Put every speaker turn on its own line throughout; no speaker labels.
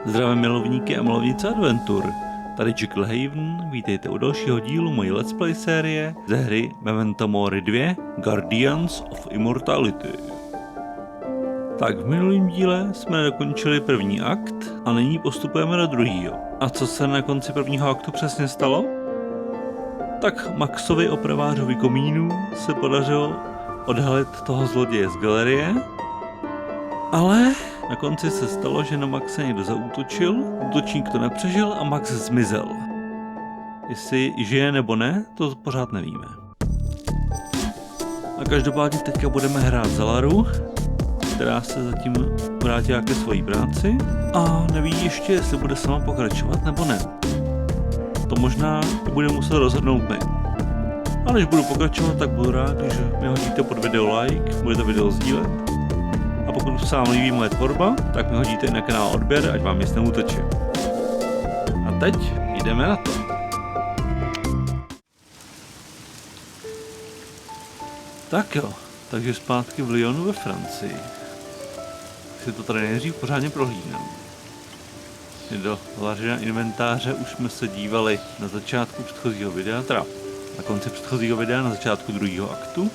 Zdravím milovníky a milovnice adventur. Tady Haven, vítejte u dalšího dílu mojí letsplay série ze hry Memento Mori 2 Guardians of Immortality. Tak v minulém díle jsme dokončili první akt a nyní postupujeme do druhého. A co se na konci prvního aktu přesně stalo? Tak Maxovi opravářovi komínů se podařilo odhalit toho zloděje z galerie, ale na konci se stalo, že na Maxe někdo zaútočil, útočník to nepřežil a Max zmizel. Jestli žije nebo ne, to pořád nevíme. A každopádně teďka budeme hrát za Laru, která se zatím vrátila ke svojí práci a neví ještě, jestli bude sama pokračovat nebo ne. To možná bude muset rozhodnout my. A než budu pokračovat, tak budu rád, když mi hodíte pod video like, budete video sdílet. A pokud se vám líbí moje tvorba, tak mi hodíte i na kanál odběr, ať vám nic neuteče. A teď jdeme na to. Tak jo, takže zpátky v Lyonu ve Francii. Si to tady nejdřív pořádně prohlídneme. Do Larina inventáře už jsme se dívali na začátku předchozího videa, teda na konci předchozího videa, na začátku druhého aktu.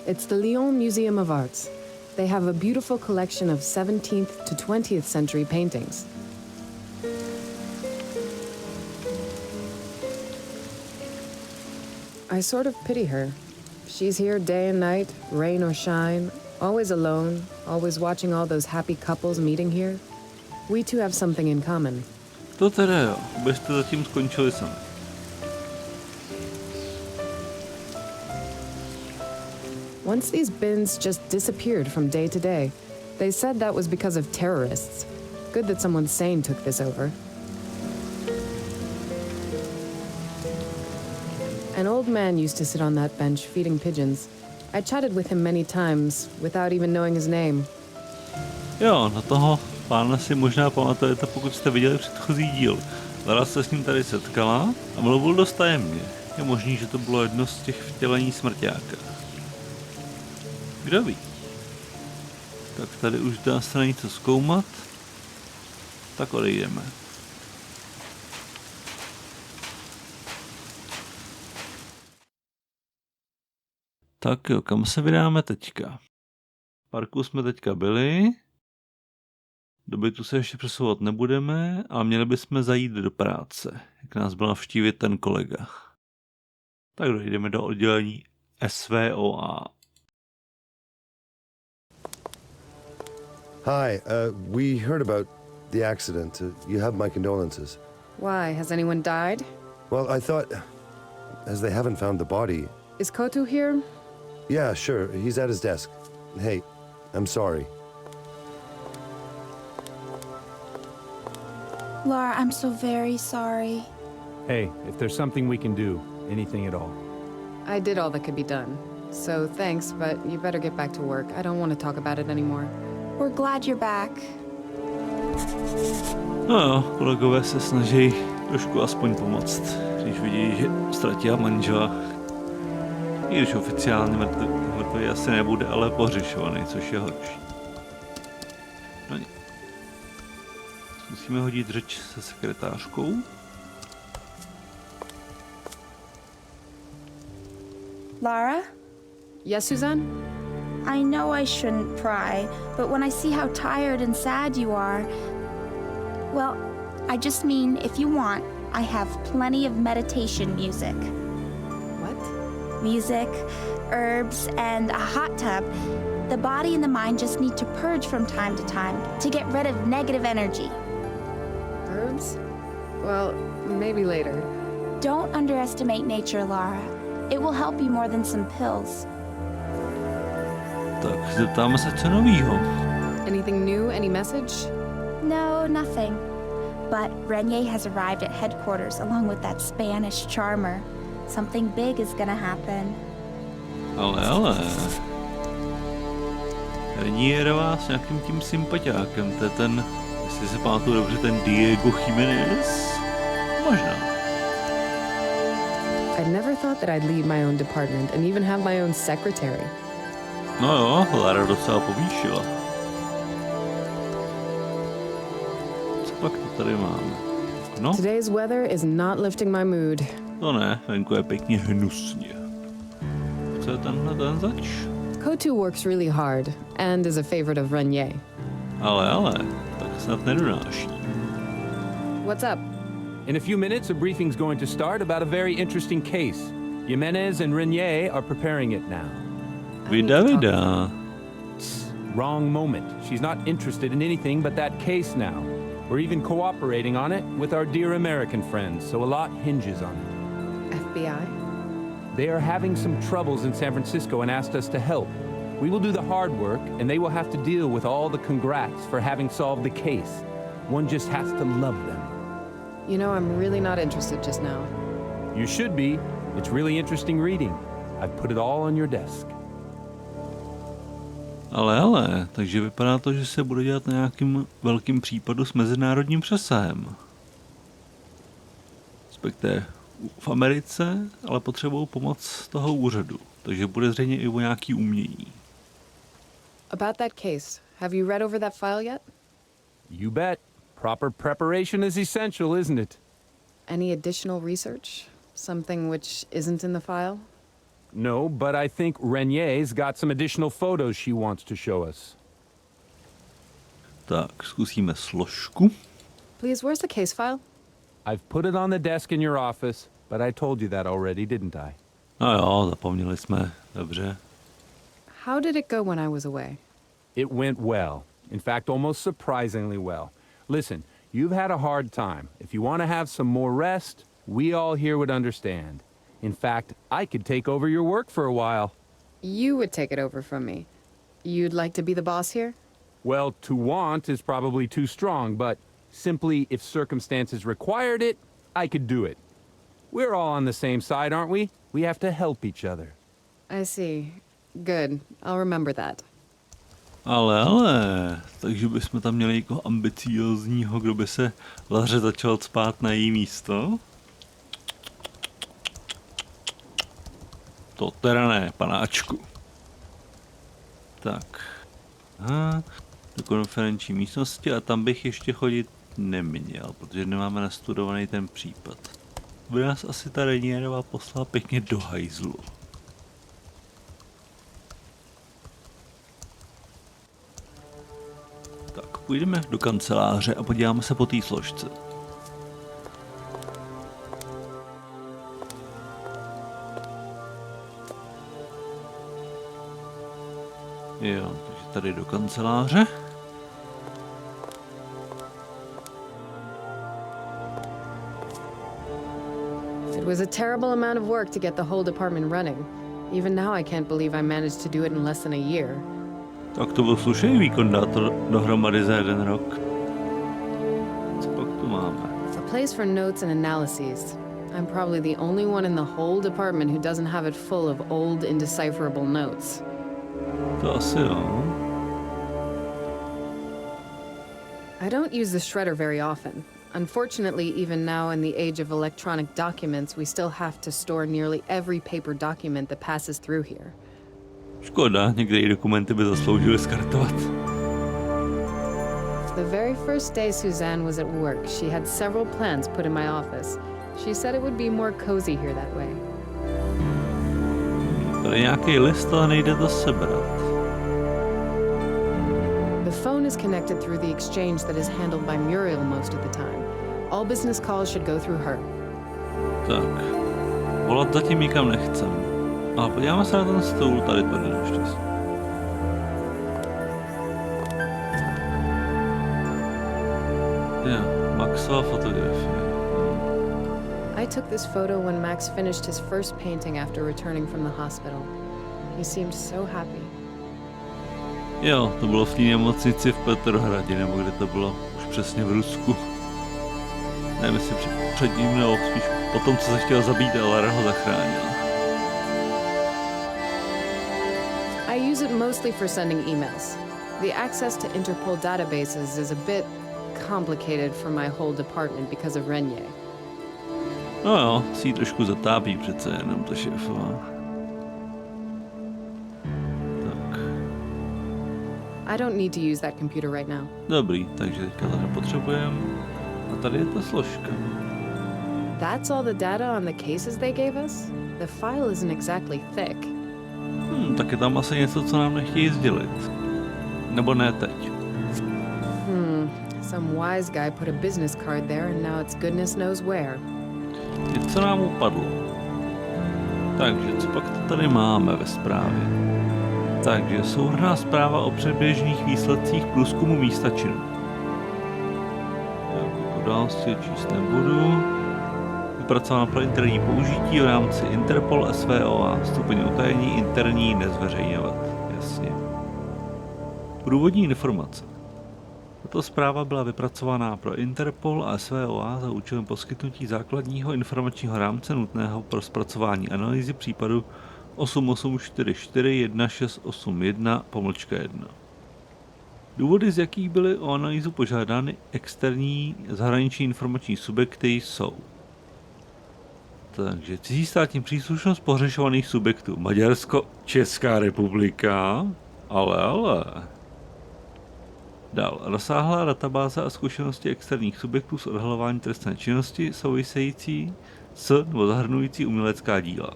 It's the Lyon Museum of Arts. They have a beautiful collection of 17th to 20th century paintings. I sort of pity her. She's here day and night, rain or shine, always alone, always watching all those happy couples meeting here. We two have something in common.
To teda jo, byste zatím skončili sami.
Once these bins just disappeared from day to day. They said that was because of terrorists. Good that someone sane took this over. An old man used to sit on that bench feeding pigeons. I chatted with him many times without even knowing his name.
Jo, na toho pána si možná pamatujete, pokud jste viděli předchozí díl. Lara se s ním tady setkala a mluvil dost tajemně. Je možný, že to bylo jedno z těch vtělení smrťáka. Kdo ví? Tak tady už dá se něco zkoumat. Tak odejdeme. Tak jo, kam se vydáme teďka? V parku jsme teďka byli. Do bytu se ještě přesouvat nebudeme, ale měli bychom zajít do práce, jak nás byl navštívit ten kolega. Tak dojdeme do oddělení SWOA.
Hi, we heard about the accident. You have my condolences.
Why? Has anyone died?
Well, I thought, as they haven't found the body...
Is Kotu here?
Yeah, sure, he's at his desk. Hey, I'm sorry.
Lara, I'm so very sorry.
Hey, if there's something we can do, anything at all.
I did all that could be done. So thanks, but you better get back to work. I don't want to talk about it anymore.
We're glad you're back.
No jo, kolegové se snaží trošku aspoň pomoct, když vidí, že ztratila manžela. I když oficiálně mrtvý asi nebude, ale pohřešovaný, což je horší. No nic. Musíme hodit řeč se sekretářkou.
Lara?
Yes, Suzanne?
I know I shouldn't pry, but when I see how tired and sad you are... Well, I just mean, if you want, I have plenty of meditation music.
What?
Music, herbs, and a hot tub. The body and the mind just need to purge from time to time to get rid of negative energy.
Herbs? Well, maybe later.
Don't underestimate nature, Lara. It will help you more than some pills.
Tak zeptáme se, co novýho.
Anything new? Any message?
No, nothing. But Renier has arrived at headquarters along with that Spanish charmer. Something big is gonna happen.
Ale. Renierová s nějakým tím sympatiákem, to je ten, jestli se pamatuju dobře, ten Diego Jiménez? Možná.
I never thought that I'd lead my own department and even have my own secretary.
No jo, Lara docela povýšila. Pak to tady máme. No,
Today's weather is not lifting my mood.
to ne, venku je pěkně hnusně. Co je tenhle ten zač?
Kotu works really hard and is a favorite of Renier.
Ale, tak snad nedonáší.
What's up?
In a few minutes, a briefing's going to start about a very interesting case. Jimenez and Renier are preparing it now.
Vida.
Wrong moment. She's not interested in anything but that case now. We're even cooperating on it with our dear American friends, so a lot hinges on it.
FBI?
They are having some troubles in San Francisco and asked us to help. We will do the hard work, and they will have to deal with all the congrats for having solved the case. One just has to love them.
You know, I'm really not interested just now.
You should be. It's really interesting reading. I've put it all on your desk.
Ale, takže vypadá to, že se bude dělat na nějakým velkým případu s mezinárodním přesahem. Respektive v Americe, ale potřebují pomoc toho úřadu. Takže bude zřejmě i o nějaký umění.
About that case, have you read over that file yet?
You bet. Proper preparation is essential, isn't it?
Any additional research? Something which isn't in the file?
No, but I think Renier's got some additional photos she wants to show us.
Tak, zkusíme složku.
Please, where's the case file?
I've put it on the desk in your office, but I told you that already, didn't I?
No jo, zapomněli jsme. Dobře.
How did it go when I was away?
It went well. In fact, almost surprisingly well. Listen, you've had a hard time. If you want to have some more rest, we all here would understand. In fact, I could take over your work for a while.
You would take it over from me. You'd like to be the boss here?
Well, to want is probably too strong, but simply if circumstances required it, I could do it. We're all on the same side, aren't we? We have to help each other.
I see. Good. I'll remember that.
Ale, takže bychom tam měli někoho ambiciózního, kdo by se Laře začal cpát na její místo. To teda ne, panáčku. Tak. Aha, do konferenční místnosti a tam bych ještě chodit neměl, protože nemáme nastudovaný ten případ. By nás asi ta Renierová poslala pěkně do hajzlu. Tak, půjdeme do kanceláře a podíváme se po té složce. Jo, takže tady do kanceláře.
It was a terrible amount of work to get the whole department running. Even now I can't believe I managed to do it in less than a year.
Tak to byl slušný výkon, dát to dohromady za jeden rok. Co pak tu máme?
A place for notes and analyses. I'm probably the only one in the whole department who doesn't have it full of old, indecipherable notes.
To asi jo.
I don't use the shredder very often. Unfortunately, even now in the age of electronic documents, we still have to store nearly every paper document that passes through here.
Škoda, některé dokumenty by zasloužily skartovat.
The very first day Suzanne was at work, she had several plants put in my office. She said it would be more cozy here that way.
Tady nějaký list, ale nejde to sebrat.
The phone is connected through the exchange that is handled by Muriel most of the time. All business calls should go through her.
Tak, volat zatím nikam nechcem. Ale podíváme se na ten stůl, tady to jde naštěstí. Jo, Maxova fotografie.
I took this photo when Max finished his first painting after returning from the hospital. He seemed so happy.
Jo, to bylo v té nemocnici v Petrohradě, nebo kde to bylo už přesně v Rusku. Nevím, jestli před ním, nebo spíš po tom, co se chtěl zabít, a Lara ho zachránila.
I use it mostly for sending emails. The access to Interpol databases is a bit complicated for my whole department because of Renier.
No jo, si ji trošku zatápí přece jenom to šéfová. Tak.
I don't need to use that computer right now.
Dobrý, takže teďka to nepotřebujeme. tady je ta složka.
That's all the data on the cases they gave us? The file isn't exactly thick.
Tak je tam asi něco, co nám nechtějí sdělit. Nebo ne teď.
Some wise guy put a business card there and now it's goodness knows where.
Něco nám upadlo. Takže co pak to tady máme ve zprávě? Takže souhrnná zpráva o předběžných výsledcích průzkumu místa činu. Události číst nebudu. Vypracována pro interní použití v rámci Interpol SWOA. Stupeň utajení interní nezveřejňovat. Jasně. Průvodní informace. Tato zpráva byla vypracována pro Interpol a SWOA za účelem poskytnutí základního informačního rámce nutného pro zpracování analýzy případu 8844-1681-1. Důvody, z jakých byly o analýzu požádány externí zahraniční informační subjekty, jsou: takže cizí státní příslušnost pohřešovaných subjektů Maďarsko, Česká republika, ale. Dál, rozsáhlá databáze a zkušenosti externích subjektů s odhalováním trestné činnosti související s nebo zahrnující umělecká díla.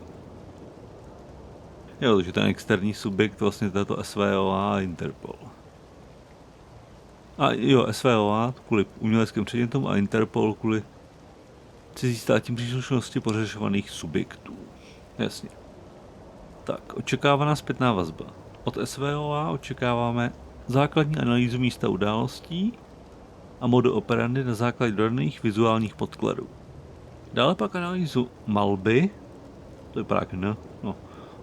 Jo, takže ten externí subjekt vlastně této SWOA a Interpol. A jo, SWOA kvůli uměleckým předmětům a Interpol kvůli cizí státní příslušnosti pořešovaných subjektů. Jasně. Tak, očekávaná zpětná vazba. Od SWOA očekáváme základní analýzu místa událostí a modu operandy na základě dodaných vizuálních podkladů. Dále pak analýzu malby, to je právě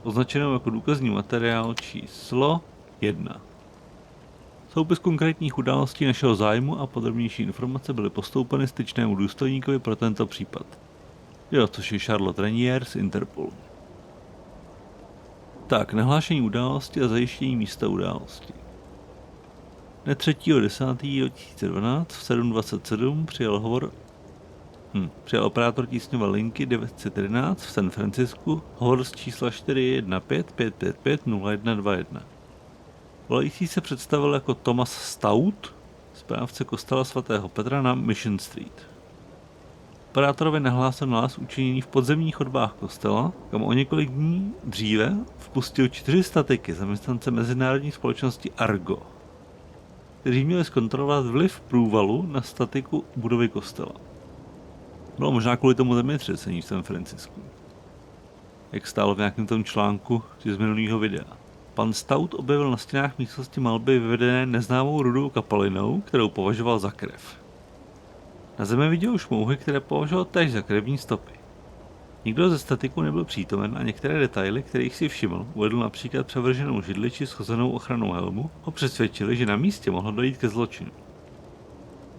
označenou jako důkazní materiál číslo 1. Soupis konkrétních událostí našeho zájmu a podrobnější informace byly postoupeny styčnému důstojníkovi pro tento případ. Jo, což je Charlotte Renier z Interpolu. Tak, nahlášení události a zajištění místa události. Dne 3.10.2012 v 7:27 přijal operátor tísňové linky 911 v San Francisku hovor z čísla 415-555-0121. Volající se představil jako Thomas Stout, správce kostela svatého Petra na Mission Street. Operátorovi nahlásil nález učiněný v podzemních chodbách kostela, kam o několik dní dříve vpustil 4 statiky zaměstnance mezinárodní společnosti Argo, kteří měli zkontrolovat vliv průvalu na statiku budovy kostela. Bylo možná kvůli tomu zemětřesení v San Francisku, jak stálo v nějakém tom článku z minulého videa. Pan Stout objevil na stěnách místnosti malby vyvedené neznámou rudou kapalinou, kterou považoval za krev. Na zemi viděl šmouhy, které považoval též za krevní stopy. Nikdo ze statiku nebyl přítomen a některé detaily, kterých si všiml, uvedl například převrženou židli či schozenou ochrannou helmu, ho přesvědčili, že na místě mohlo dojít ke zločinu.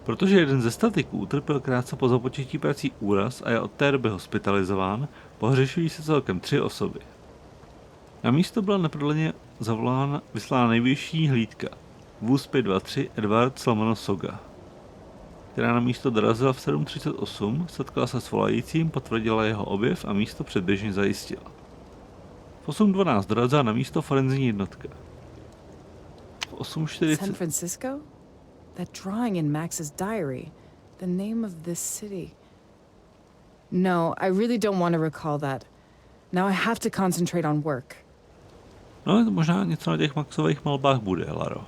Protože jeden ze statiků utrpěl krátce po započetí prací úraz a je od té doby hospitalizován, pohřešují se celkem 3 osoby. Na místo byla neprodleně vyslána nejvyšší hlídka, vůz 523 Edward Soga, která na místo dorazila v 7:38, setkala se s volajícím, potvrdila jeho objev a místo předběžně zajistila. V 8:12 dorazila na místo forenzní jednotka. V 8:40...
San Francisco? That drawing in Max's diary. The name of this city. No, I really don't want to recall that. Now I have to concentrate on work.
No, to možná něco na těch Maxových malbách bude, Laro.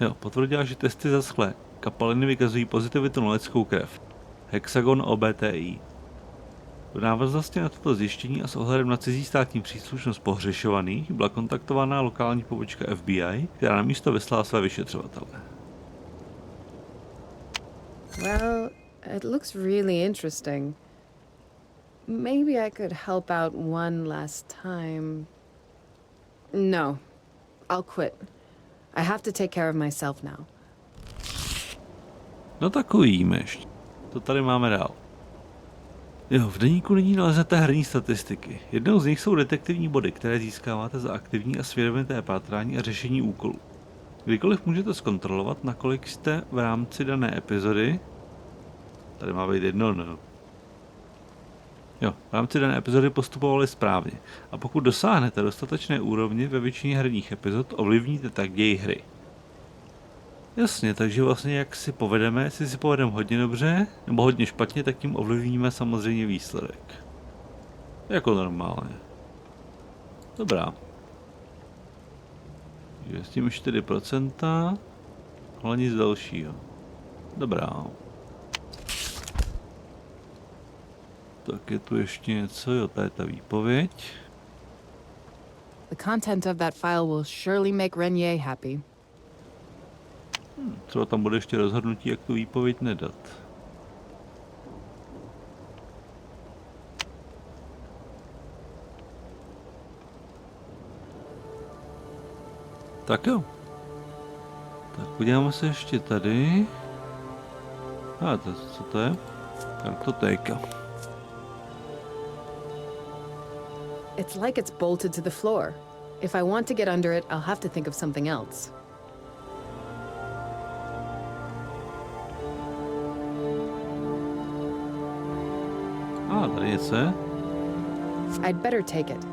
Jo, potvrdila, že testy zaschlé kapaliny vykazují pozitivitu na lidskou krev. Hexagon OBTI. V návaznosti na toto zjištění a s ohledem na cizí státní příslušnost pohřešovaných byla kontaktována lokální pobočka FBI, která na místo vyslala své vyšetřovatele.
Well, it looks really interesting. Maybe I could help out one last time. No, I'll quit. I have to take care of myself now.
No tak uvidíme ještě. To tady máme dál. Jo, v deníku nyní nalezete herní statistiky. Jednou z nich jsou detektivní body, které získáváte za aktivní a svědomité pátrání a řešení úkolů. Kdykoliv můžete zkontrolovat, nakolik jste v rámci dané epizody... Tady má být jedno, no. Jo, v rámci dané epizody postupovali správně. A pokud dosáhnete dostatečné úrovně ve většině herních epizod, ovlivníte tak děj hry. Jasně, takže vlastně jak si povedeme, jestli si povedeme hodně dobře, nebo hodně špatně, tak tím ovlivníme samozřejmě výsledek. Jako normálně. Dobrá. Je s tím 4%, ale nic dalšího. Dobrá. Tak je tu ještě něco, jo, to je ta výpověď.
The content of that file will surely make Renier happy.
Třeba tam bude ještě rozhodnutí, jak tu výpověď nedat. Tak jo. Tak podíváme se ještě tady. Co to je? Kartotéka.
It's like it's bolted to the floor. If I want to get under it, I'll have to think of something else.
Tady něco je.
I'd better take it.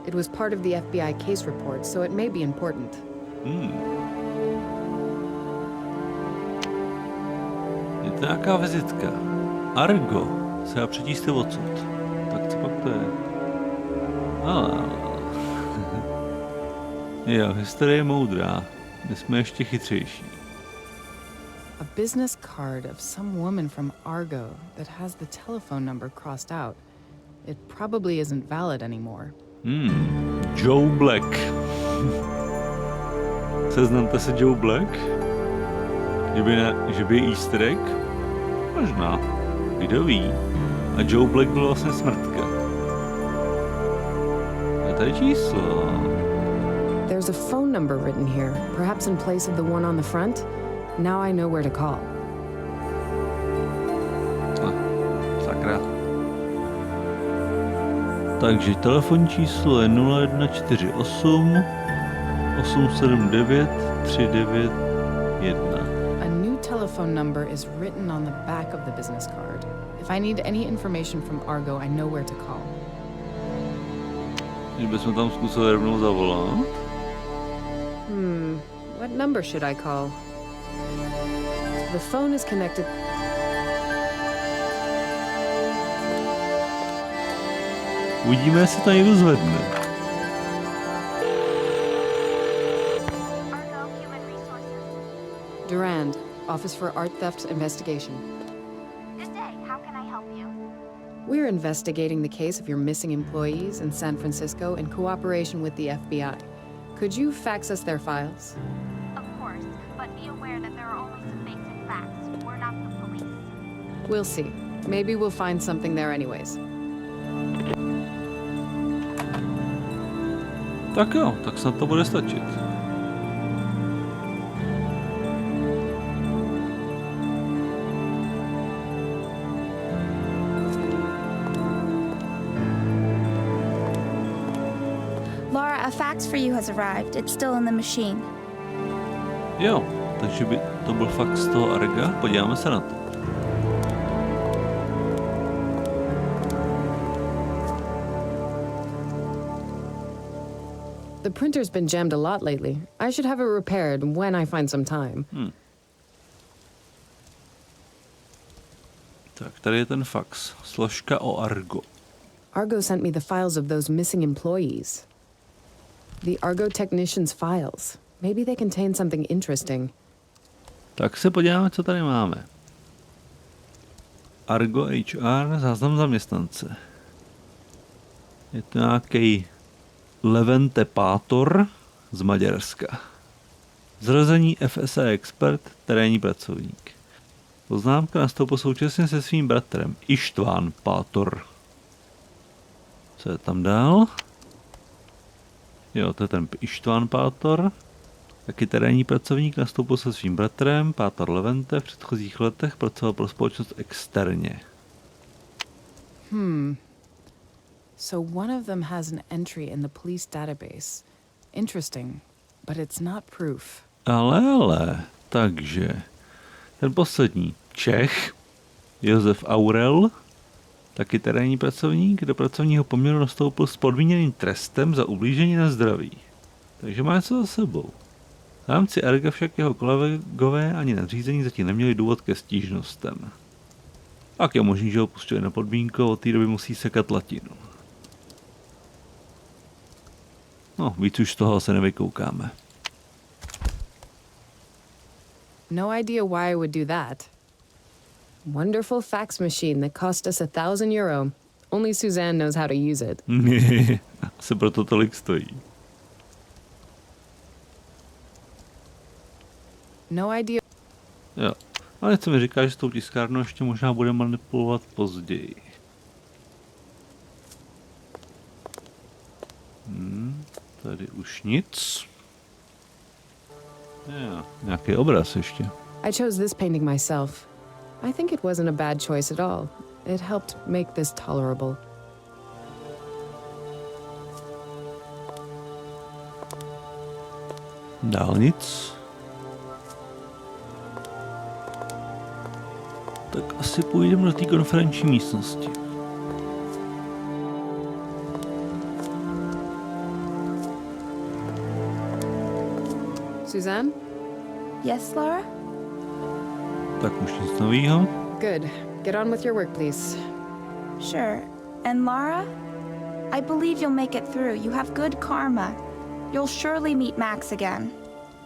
It was part of the FBI case report, so it may be important.
Je to nějaká vizitka. Argo. Se dá přečíst odsud. Tak co pak to je? Jo, historie je moudrá. My jsme ještě chytřejší.
A business card of some woman from Argo that has the telephone number crossed out. It probably isn't valid anymore.
Joe Black. Seznamte se Joe Black? Že by je easter egg? Možná. Kdo ví? A Joe Black byl vlastně smrtka. Je tady číslo.
There's a phone number written here, perhaps in place of the one on the front. Now I know where to call.
Sakra. Takže telefonní číslo je 0148 879 391.
A new telephone number is written on the back of the business card. If I need any information from Argo, I know where to call.
Že bychom tam zkusili rovnou zavolat.
What number should I call? The phone is connected.
Uvidíme, jestli to někdo zvedne.
Argo Human Resources.
Durand, Office for Art Theft Investigation.
Good day. How can I help you?
We're investigating the case of your missing employees in San Francisco in cooperation with the FBI. Could you fax us their files?
Of course, but be aware that there are only some basic facts. We're not the police.
We'll see. Maybe we'll find something there anyways.
Tak jo, tak snad to bude stačit.
Lara, a fax for you has arrived. It's still in the machine.
Jo, takže by to byl fakt z toho Arga. Podíváme se na to.
The printer's been jammed a lot lately. I should have it repaired when I find some time.
Tak, tady je ten fax. Složka o Argo.
Argo sent me the files of those missing employees. The Argo technicians' files. Maybe they contain something interesting.
Tak se podíváme, co tady máme. Argo HR, záznam zaměstnance. Je to nějaký Leventepátor z Maďarska. Zrození FSA expert, terénní pracovník. Poznámka nastoupil současně se svým bratrem Ištván Pátor. Co je tam dál? Jo, to je ten Ištván Pátor. Taky terénní pracovník, nastoupil se svým bratrem Pátor Levente. V předchozích letech pracoval pro společnost externě.
So one of them has an entry in the police database. Interesting, but it's not proof.
Ale, takže ten poslední Čech, Josef Aurel, taky terénní pracovník, do pracovního poměru nastoupil s podmíněným trestem za ublížení na zdraví. Takže má něco za sebou. V rámci erga však jeho kolegové ani nadřízení zatím neměli důvod ke stížnostem. Tak je možný, že ho pustili na podmínku, od té doby musí sekat latinu. No, víc už z toho se nevykoukáme.
No idea why I would do that. Wonderful fax machine that cost us €1,000. Only Suzanne knows how to use it.
Asi proto tolik stojí.
No idea.
Jo, ale něco mi říká, že s tou tiskárnou ještě možná bude manipulovat později. Tady už nic. Jo, nějaký obraz ještě.
I chose this painting myself. I think it wasn't a bad choice at all. It helped make this tolerable.
Dál nic. Tak asi půjdeme do té konferenční místnosti.
Suzanne?
Yes, Lara?
Tak už nic novýho.
Good. Get on with your work, please.
Sure. And Lara? I believe you'll make it through. You have good karma. You'll surely meet Max again.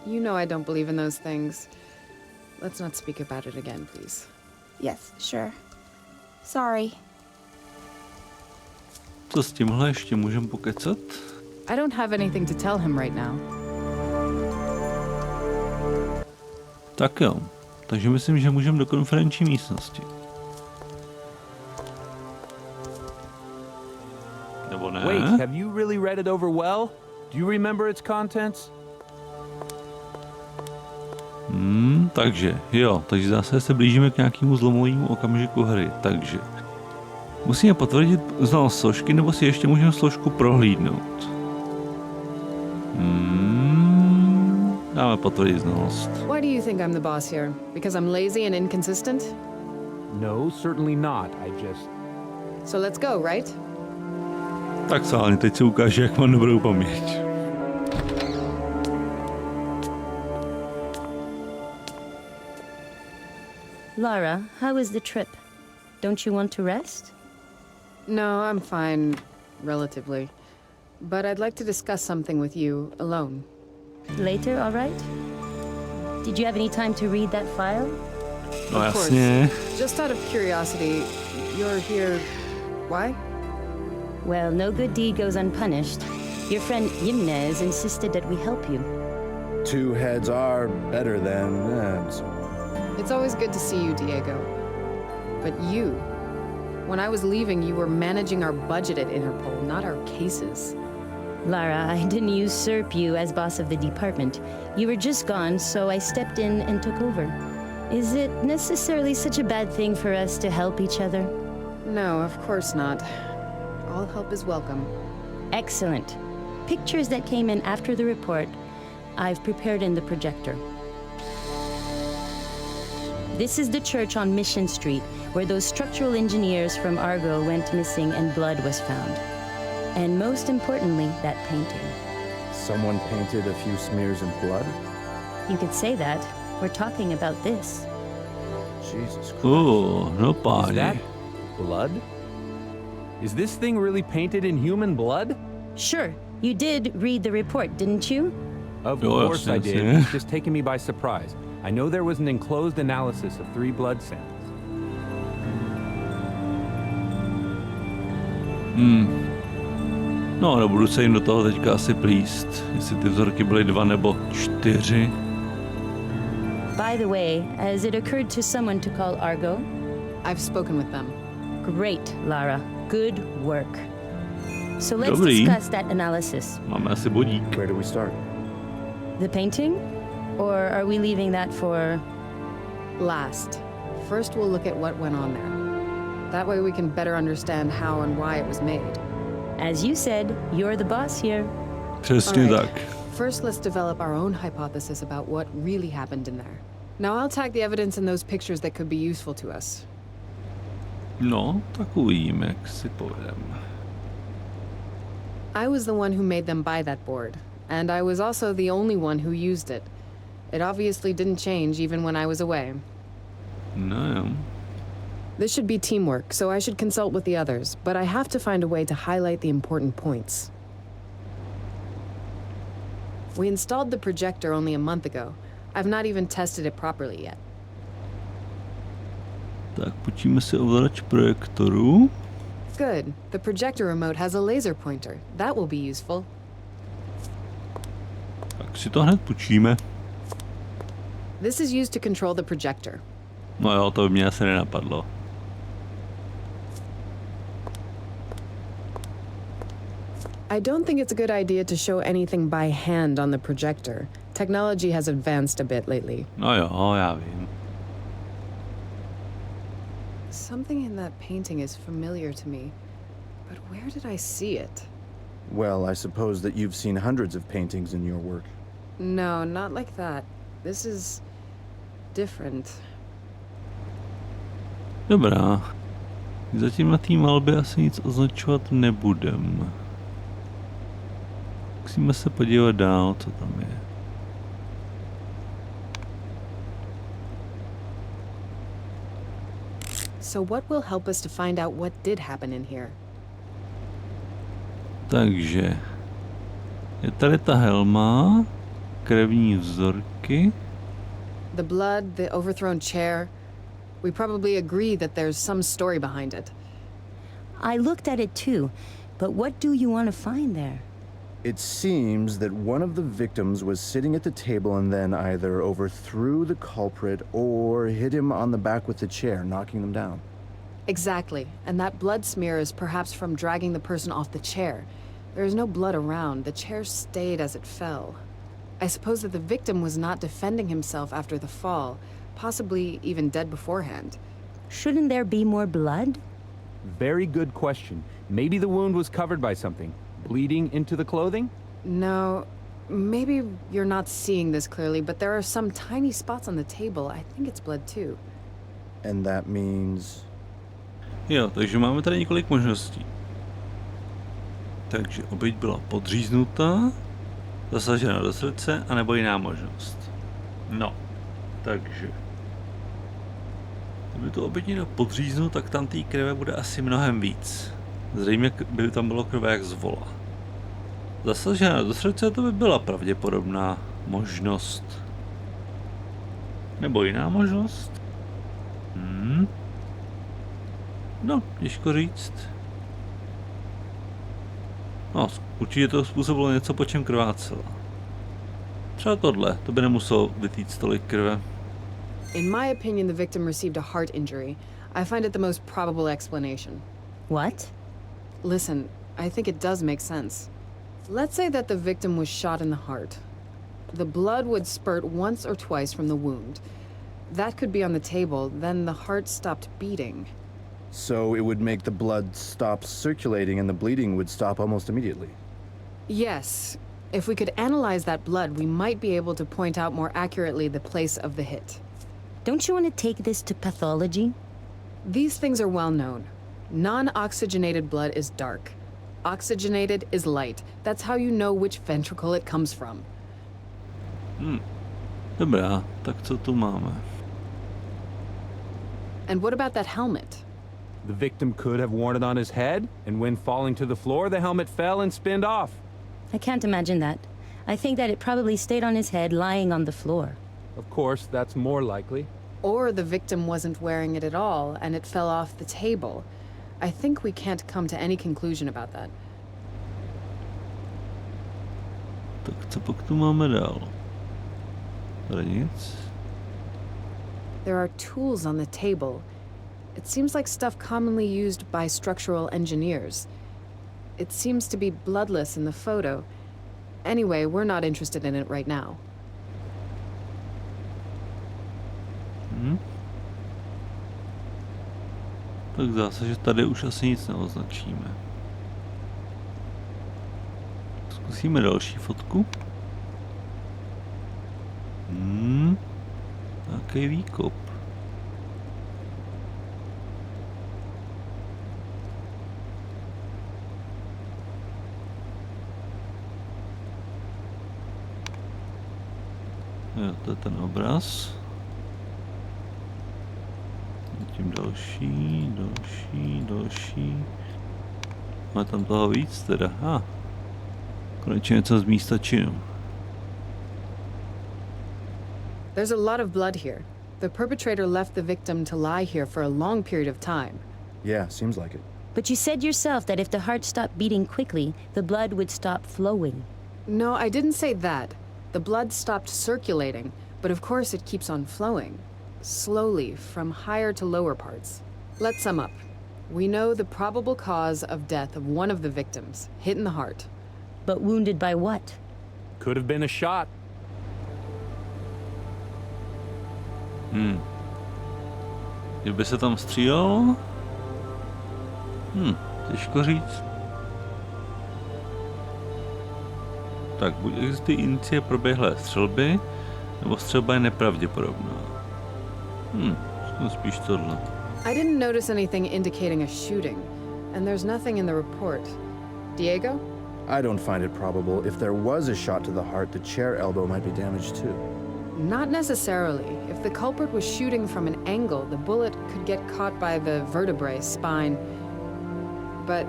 You know I don't believe in those things. Let's not speak about it again, please.
Yes, sure. Sorry.
Co s tímhle ještě můžem pokecat?
I don't have anything to tell him right now.
Tak jo. Takže myslím, že můžeme do konferenční místnosti. Nebo ne?
Wait, have you really read it over well? Do you remember its contents?
Takže zase se blížíme k nějakému zlomovému okamžiku hry, takže musíme potvrdit znalost složky, nebo si ještě můžeme složku prohlídnout. Dáme potvrdit znalost.
Why do you think I'm the boss here? Because I'm lazy and inconsistent?
No, certainly not.
So let's go, right?
Tak sálně, teď se ukáže, jak mám dobrou paměť.
Lara, how was the trip? Don't you want to rest?
No, I'm fine, relatively. But I'd like to discuss something with you alone.
Later, all right? Did you have any time to read that file?
No
Of course.
jasně.
Just out of curiosity, you're here. Why?
Well, no good deed goes unpunished. Your friend Yimnez insisted that we help you.
Two heads are better than so.
It's always good to see you, Diego. But you, when I was leaving, you were managing our budget at Interpol, not our cases.
Lara, I didn't usurp you as boss of the department. You were just gone, so I stepped in and took over. Is it necessarily such a bad thing for us to help each other?
No, of course not. All help is welcome.
Excellent. Pictures that came in after the report, I've prepared in the projector. This is the church on Mission Street, where those structural engineers from Argo went missing and blood was found. And most importantly, that painting.
Someone painted a few smears of blood?
You could say that. We're talking about this.
Jesus Christ.
No
Is
páni.
that blood? Is this thing really painted in human blood?
Sure, you did read the report, didn't you?
Of
Yes,
course I
yes,
did.
yeah.
It's just taken me by surprise. I know there was an enclosed analysis of 3 blood samples.
No, nebudu se jim do toho teďka asi plíst, jestli ty vzorky byly 2 nebo 4.
By the way, has it occurred to someone to call Argo?
I've spoken with them.
Great, Lara. Good work. So let's
Dobrý.
discuss that analysis.
Máme asi bodík.
Where do we start?
The painting? Or are we leaving that for...
Last. First, we'll look at what went on there. That way we can better understand how and why it was made.
As you said, you're the boss here.
Přesně
All
tak.
First, let's develop our own hypothesis about what really happened in there. Now, I'll tag the evidence in those pictures that could be useful to us.
No, tak uvidíme, jak si povedem.
I was the one who made them buy that board, and I was also the only one who used it. It obviously didn't change even when I was away.
No jo.
This should be teamwork, so I should consult with the others, but I have to find a way to highlight the important points. We installed the projector only a month ago. I've not even tested it properly yet.
Tak pojďme si ovladač projektoru.
Good. The projector remote has a laser pointer. That will be useful.
Tak si to hned půjčíme.
This is used to control the projector.
No jo, to by mě asi nenapadlo.
I don't think it's a good idea to show anything by hand on the projector. Technology has advanced a bit lately.
No jo, já vím.
Something in that painting is familiar to me, but where did I see it?
Well, I suppose that you've seen hundreds of paintings in your work.
No, not like that. This is different.
Dobrá. Zatím na té malbě asi nic označovat nebudem. Musíme se podívat dál, co tam je.
So what will help us to find out what did happen in here?
Takže je tady ta helma, krevní vzorky.
The blood, the overthrown chair. We probably agree that there's some story behind it.
I looked at it too, but what do you want to find there?
It seems that one of the victims was sitting at the table and then either overthrew the culprit or hit him on the back with the chair, knocking them down.
Exactly, and that blood smear is perhaps from dragging the person off the chair. There is no blood around. The chair stayed as it fell. I suppose that the victim was not defending himself after the fall, possibly even dead beforehand.
Shouldn't there be more blood?
Very good question. Maybe the wound was covered by something. Bleeding into the clothing?
No, maybe you're not seeing this clearly, but there are some tiny spots on the table. I think it's blood too.
And that means...
Jo, takže máme tady několik možností. Takže oběť byla podříznutá, zasažena do srdce, anebo jiná možnost. No, takže... Kdyby to oběť někdo podříznul, tak tam té krve bude asi mnohem víc. Zřejmě by tam bylo krve jak z vola. Zasažena do srdce, to by byla pravděpodobná možnost. Nebo jiná možnost? No, těžko říct. No, určitě to způsobilo něco, po čem krvácela. Třeba tohle, to by nemuselo vytýct tolik krve.
In my opinion, the victim received a heart injury. I find it the most probable explanation.
What?
Listen, I think it does make sense. Let's say that the victim was shot in the heart. The blood would spurt once or twice from the wound. That could be on the table, then the heart stopped beating.
So it would make the blood stop circulating and the bleeding would stop almost immediately.
Yes. If we could analyze that blood, we might be able to point out more accurately the place of the hit.
Don't you want to take this to pathology?
These things are well known. Non-oxygenated blood is dark. Oxygenated is light. That's how you know which ventricle it comes from.
Dobrá, tak co tu máme?
And what about that helmet?
The victim could have worn it on his head, and when falling to the floor, the helmet fell and spinned off.
I can't imagine that. I think that it probably stayed on his head lying on the floor.
Of course, that's more likely.
Or the victim wasn't wearing it at all, and it fell off the table. I think we can't come to any conclusion about that.
Tak co pak tu máme dál? Tady nic.
There are tools on the table. It seems like stuff commonly used by structural engineers. It seems to be bloodless in the photo. Anyway, we're not interested in it right now.
Tak zase, že tady už asi nic neoznačíme. Zkusíme další fotku. Nějaký výkop. Jo, to je ten obraz. Tím další. Máme tam toho víc teda. Konečně něco z místa činu.
There's a lot of blood here. The perpetrator left the victim to lie here for a long period of time.
Yeah, seems like it.
But you said yourself that if the heart stopped beating quickly, the blood would stop flowing.
No, I didn't say that. The blood stopped circulating, but of course it keeps on flowing. Slowly, from higher to lower parts. Let's sum up. We know the probable cause of death of one of the victims, hit in the heart.
But wounded by what?
Could have been a shot.
Kdyby se tam střílel? Těžko říct. Tak, buď existují indicie proběhlé střelby, nebo střelba je nepravděpodobná. Spíš tohle.
I didn't notice anything indicating a shooting, and there's nothing in the report. Diego?
I don't find it probable. If there was a shot to the heart, the chair elbow might be damaged too.
Not necessarily. If the culprit was shooting from an angle, the bullet could get caught by the vertebrae, spine. But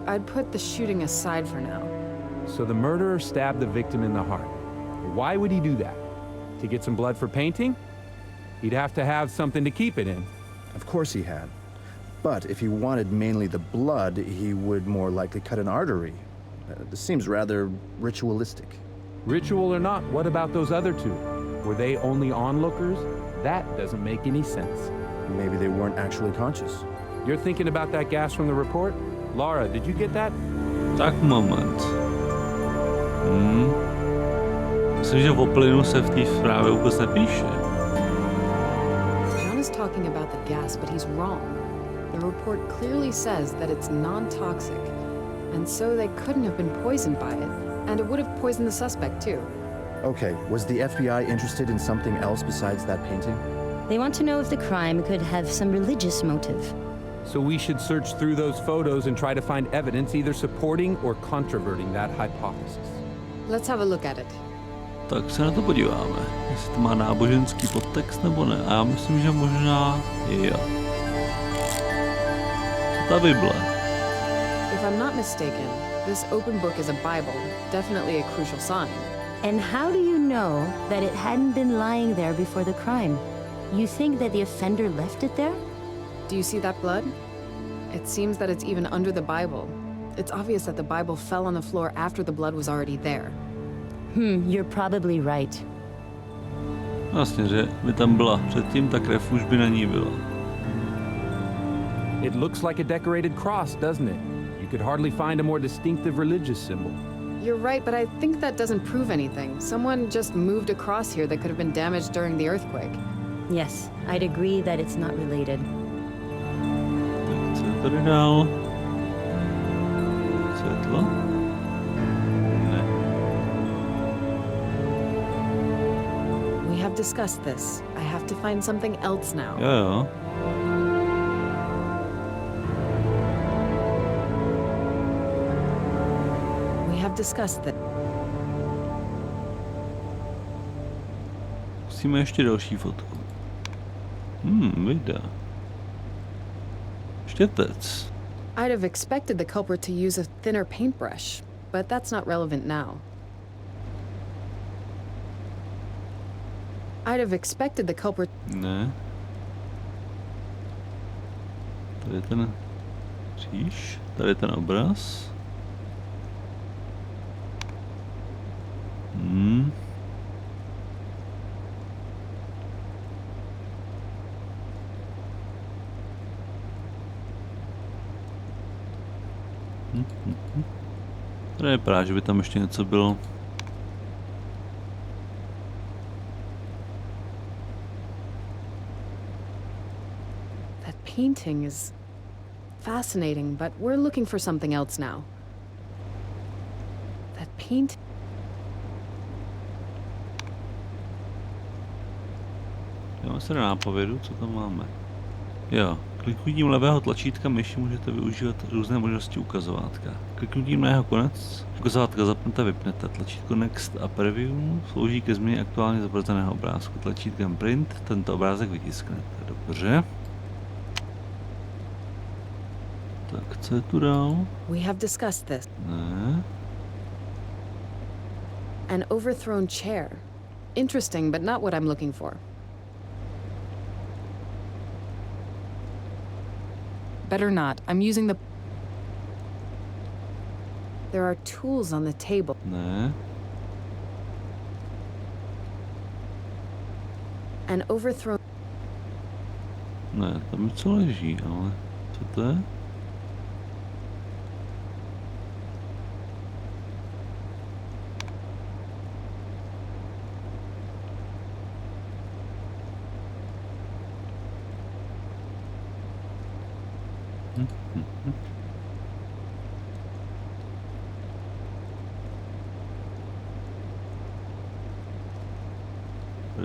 I'd put the shooting aside for now.
So the murderer stabbed the victim in the heart. Why would he do that? To get some blood for painting? He'd have to have something to keep it in.
Of course he had. But if he wanted mainly the blood, he would more likely cut an artery. This seems rather ritualistic.
Ritual or not, what about those other two? Were they only onlookers? That doesn't make any sense.
Maybe they weren't actually conscious.
You're thinking about that gas from the report? Lara, did you get that?
Tak moment. Myslím, že o plynu se v té zprávě vůbec nepíše.
John is talking about the gas, but he's wrong. The report clearly says that it's non-toxic, and so they couldn't have been poisoned by it, and it would have poisoned the suspect too.
Okay, was the FBI interested in something else besides that painting?
They want to know if the crime could have some religious motive.
So we should search through those photos and try to find evidence either supporting or controverting that hypothesis.
Let's have a look at it.
Tak se na to podíváme, jestli to má náboženský podtext nebo ne. A já myslím, že možná jo. Co ta Bible?
If I'm not mistaken, this open book is a Bible, definitely a crucial sign.
And how do you know that it hadn't been lying there before the crime? You think that the offender left it there?
Do you see that blood? It seems that it's even under the Bible. It's obvious that the Bible fell on the floor after the blood was already there.
You're probably right.
Vlastně, že by tam byla předtím, ta krev už by na ní byla.
It looks like a decorated cross, doesn't it? You could hardly find a more distinctive religious symbol.
You're right, but I think that doesn't prove anything. Someone just moved a cross here that could have been damaged during the earthquake.
Yes, I'd agree that it's not related.
Tak co je tady dál? Světlo? Ne.
We have discussed this. I have to find something else now.
Jo.
We have discussed that.
Musíme ještě další fotku. Videa. Štětec.
I'd have expected the culprit to use a thinner paintbrush, but that's not relevant now. I'd have expected the culprit.
Ne. Tady je ten kříž, tady je ten obraz. Tady vypadá, že by tam ještě něco bylo.
That painting is fascinating, but we're looking for something else now. That paint.
Dáme se na nápovědu, co tam máme. Jo, Kliknutím levého tlačítka myši můžete využívat různé možnosti ukazovátka. Kliknutím na jeho konec ukazovátka zapnete, vypnete. Tlačítko Next a Preview slouží ke změně aktuálně zobrazeného obrázku. Tlačítkem Print tento obrázek vytisknete. Dobře. Tak, co je tu dál?
We have discussed this.
Ne.
An overthrown chair. Interesting, but not what I'm looking for. Better not. I'm using the... There are tools on the table.
Ne.
An overthrown...
Ne, tam něco leží, ale co to je?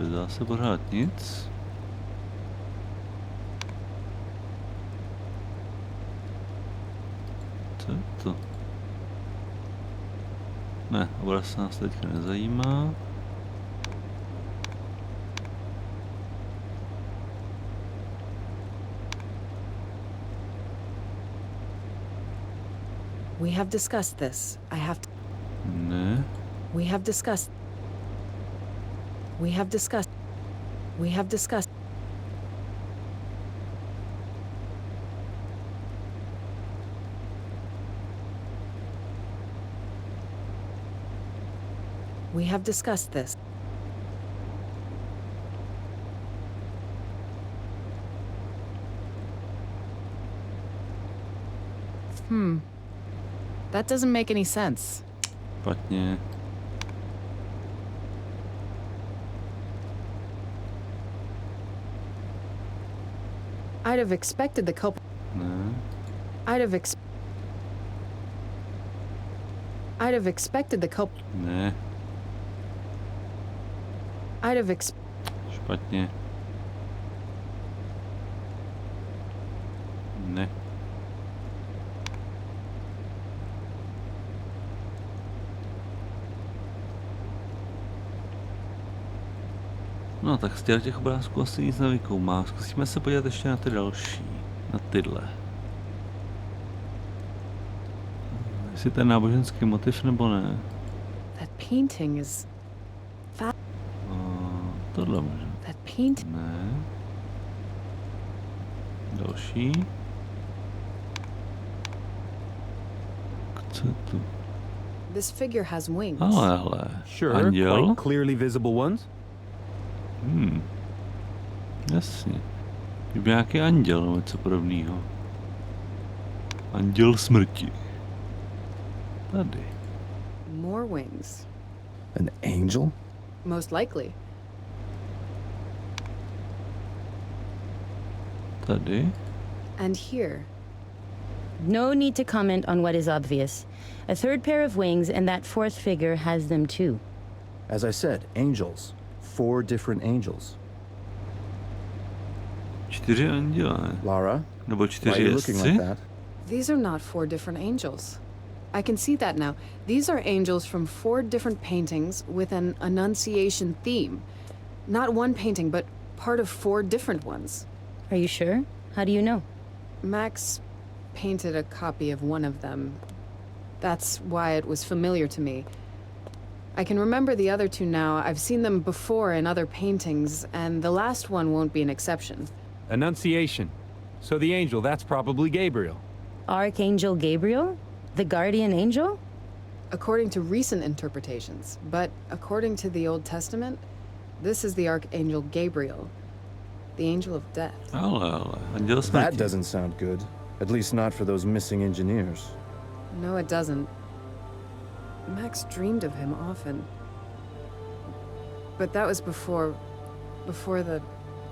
Zdá se pořád nic. Co je to? Ne, obraz nás teďka nezajímá.
We have discussed this. I have to...
Ne.
We have discussed... We have discussed... We have discussed... We have discussed this. That doesn't make any sense.
Špatně.
I'd have expected the culprit.
Ne.
I'd have expected the culprit.
Ne.
I'd have
Špatně. Ne. No tak z těch obrázků asi nic nevykoumá. Zkusíme se podívat ještě na ty další. Na tyhle. Jestli to je náboženský motiv nebo ne.
That painting is...
Tohle možná.
That paint...
Ne. Další. Co je tu?
This figure has wings.
Ale.
Sure,
Anděl.
quite clearly visible ones.
Jasně. Kdyby nějaký anděl nebo něco podobného. Anděl smrti. Tady.
More wings.
An angel?
Most likely.
Tady.
And here.
No need to comment on what is obvious. A third pair of wings, and that fourth figure has them too.
As I said, angels. 4 different angels.
4 anděle.
Lara,
Nebo
why
4
are you looking
jezdci.
like that?
These are not 4 different angels. I can see that now. These are angels from 4 different paintings with an Annunciation theme. Not one painting, but part of 4 different ones.
Are you sure? How do you know?
Max painted a copy of one of them. That's why it was familiar to me. I can remember the other 2 now. I've seen them before in other paintings, and the last one won't be an exception.
Annunciation. So the angel, that's probably Gabriel.
Archangel Gabriel? The guardian angel?
According to recent interpretations, but according to the Old Testament, this is the Archangel Gabriel, the angel of death.
Ale. Anděl
That
smrti.
doesn't sound good. At least not for those missing engineers.
No, it doesn't. Max dreamed of him often. But that was before the...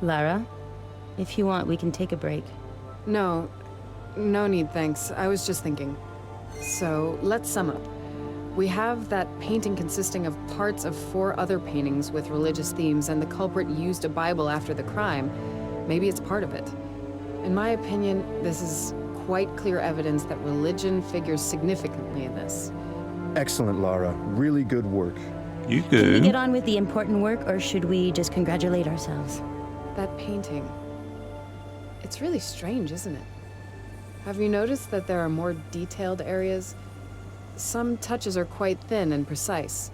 Lara, if you want, we can take a break.
No need, thanks. I was just thinking. So, let's sum up. We have that painting consisting of parts of 4 other paintings with religious themes, and the culprit used a Bible after the crime. Maybe it's part of it. In my opinion, this is quite clear evidence that religion figures significantly in this.
Excellent, Lara. Really good work.
You
Can we
go.
get on with the important work, or should we just congratulate ourselves?
That painting. It's really strange, isn't it? Have you noticed that there are more detailed areas? Some touches are quite thin and precise.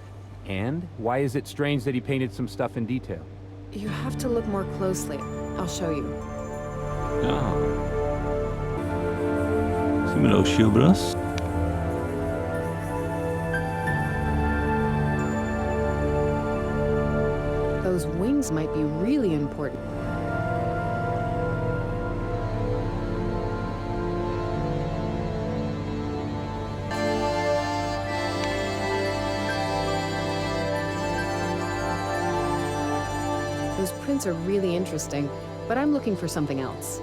And why is it strange that he painted some stuff in detail?
You have to look more closely. I'll show you.
Já. Musíme další obraz.
Those wings might be really important. Those prints are really interesting, but I'm looking for something else.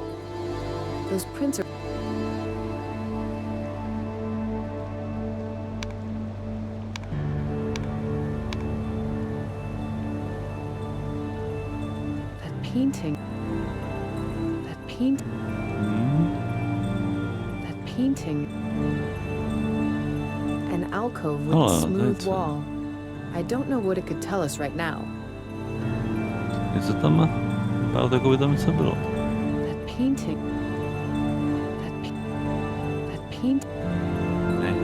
Those prints are... That painting... That paint... That painting... An alcove with a
Oh,
smooth
that's
wall. I don't know what it could tell us right now.
Něco tam má? Vypadá to, jako by tam něco bylo.
That painting... That paint...
Ne.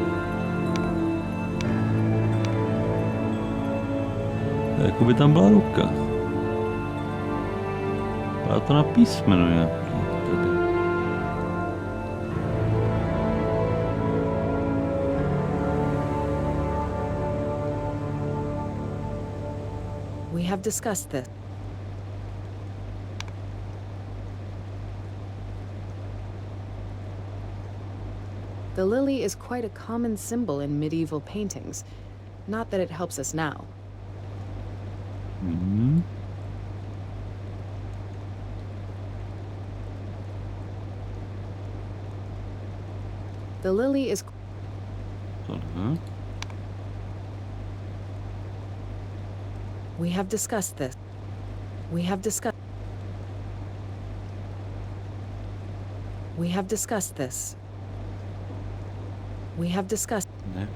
Jako by tam byla ruka. Vypadá to na písmeno nějaký. Tady.
We have discussed this. The lily is quite a common symbol in medieval paintings. Not that it helps us now.
Mhm.
The lily is...
Tohle.
We have discussed this. We have discussed... We have discussed this. We have discussed...
Ne.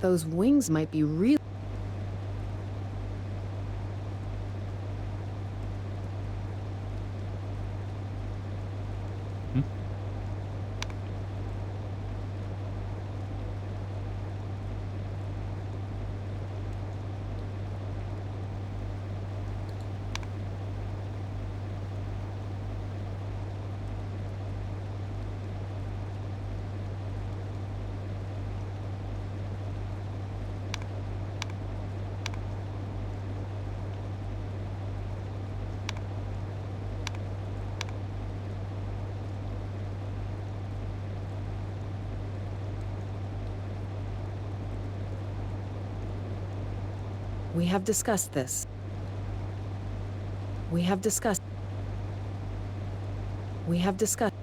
Those wings might be real... We have discussed this. We have discussed... We have discussed...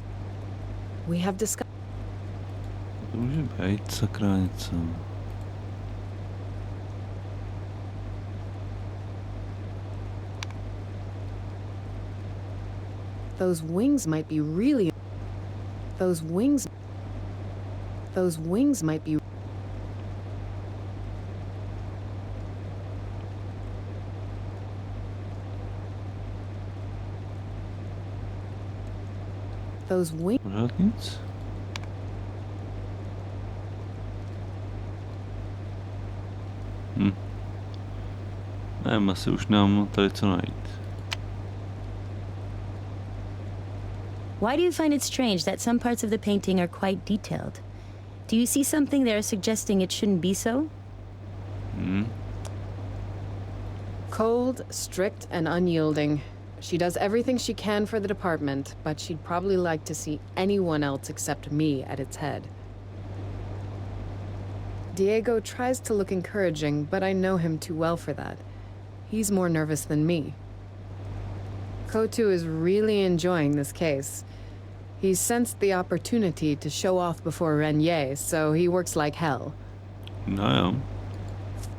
We have discussed...
To může být sakra něco.
Those wings might be really... Those wings... Those wings might be... Those wings...
Pořád nic? Nevím, asi už nám tady co najít.
Why do you find it strange that some parts of the painting are quite detailed? Do you see something there suggesting it shouldn't be so?
Cold, strict, and unyielding. She does everything she can for the department, but she'd probably like to see anyone else except me at its head. Diego tries to look encouraging, but I know him too well for that. He's more nervous than me. Kotu is really enjoying this case. He sensed the opportunity to show off before Renier, so he works like hell.
No jo.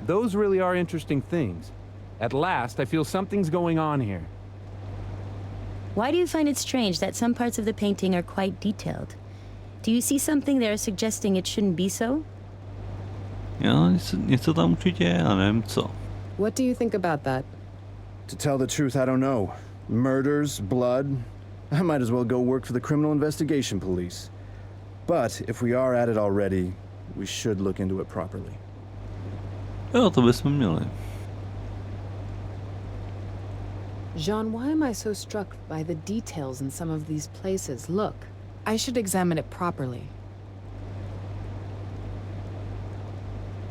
Those really are interesting things. At last, I feel something's going on here.
Why do you find it strange that some parts of the painting are quite detailed? Do you see something there suggesting it shouldn't be so?
Jo, něco tam určitě je, a nevím co.
What do you think about that?
To tell the truth, I don't know. Murders, blood. I might as well go work for the Criminal Investigation Police. But if we are at it already, we should look into it properly.
Jo, to bychom měli.
Jean, why am I so struck by the details in some of these places? Look, I should examine it properly.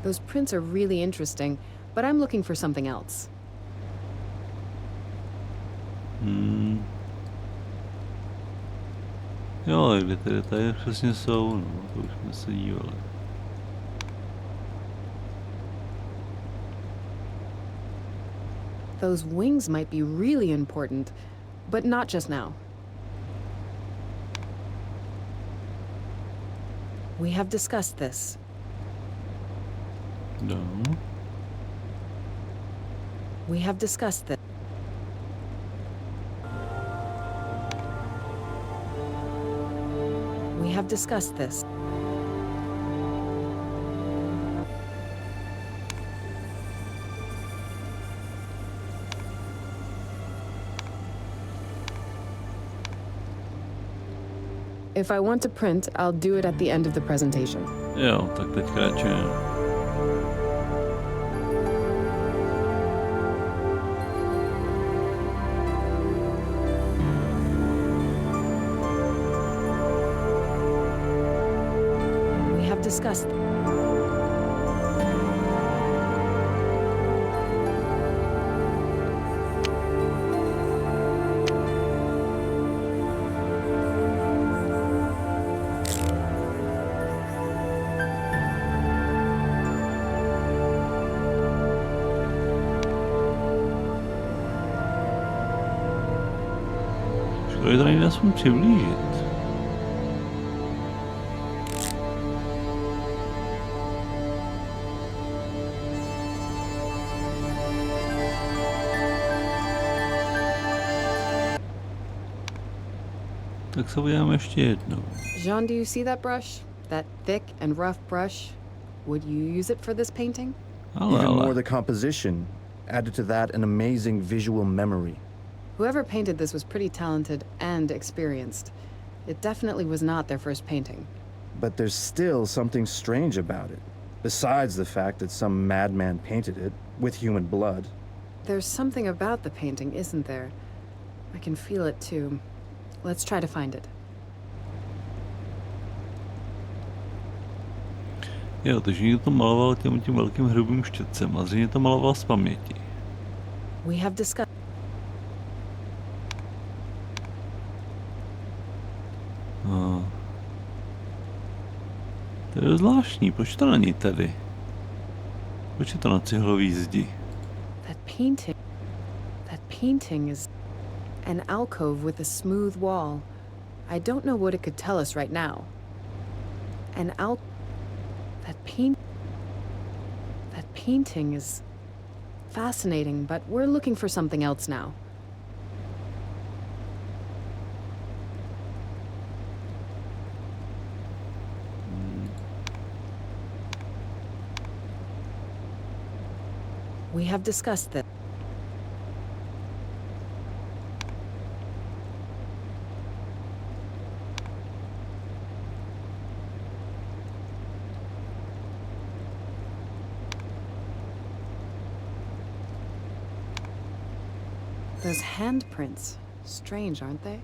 Those prints are really interesting, but I'm looking for something else.
Jo, kde ty detaily přesně jsou, no, to už jsme se dívali.
Those wings might be really important, but not just now. We have discussed this.
No.
We have discussed this. We have discussed this. If I want to print, I'll do it at the end of the presentation.
Jo, tak teďka radši ne.
We have discussed.
Škoda, to nejde aspoň přiblížit. Tak se uděláme ještě jednou.
Jean, do you see that brush? That thick and rough brush? Would you use it for this painting?
Even more
Ale.
the composition. Added to that an amazing visual memory.
Whoever painted this was pretty talented and experienced. It definitely was not their first painting.
But there's still something strange about it. Besides the fact that some madman painted it, with human blood.
There's something about the painting, isn't there? I can feel it too. Let's try to find it.
Jo, takže někdo to maloval tím velkým hrubým štětcem a zřejmě to maloval z paměti.
We have discussed.
No. To je zvláštní, proč to není tady? Proč je to na cihlový zdi?
That painting is an alcove with a smooth wall. I don't know what it could tell us right now. That painting is fascinating, but we're looking for something else now. We have discussed this. Those handprints. Strange, aren't they?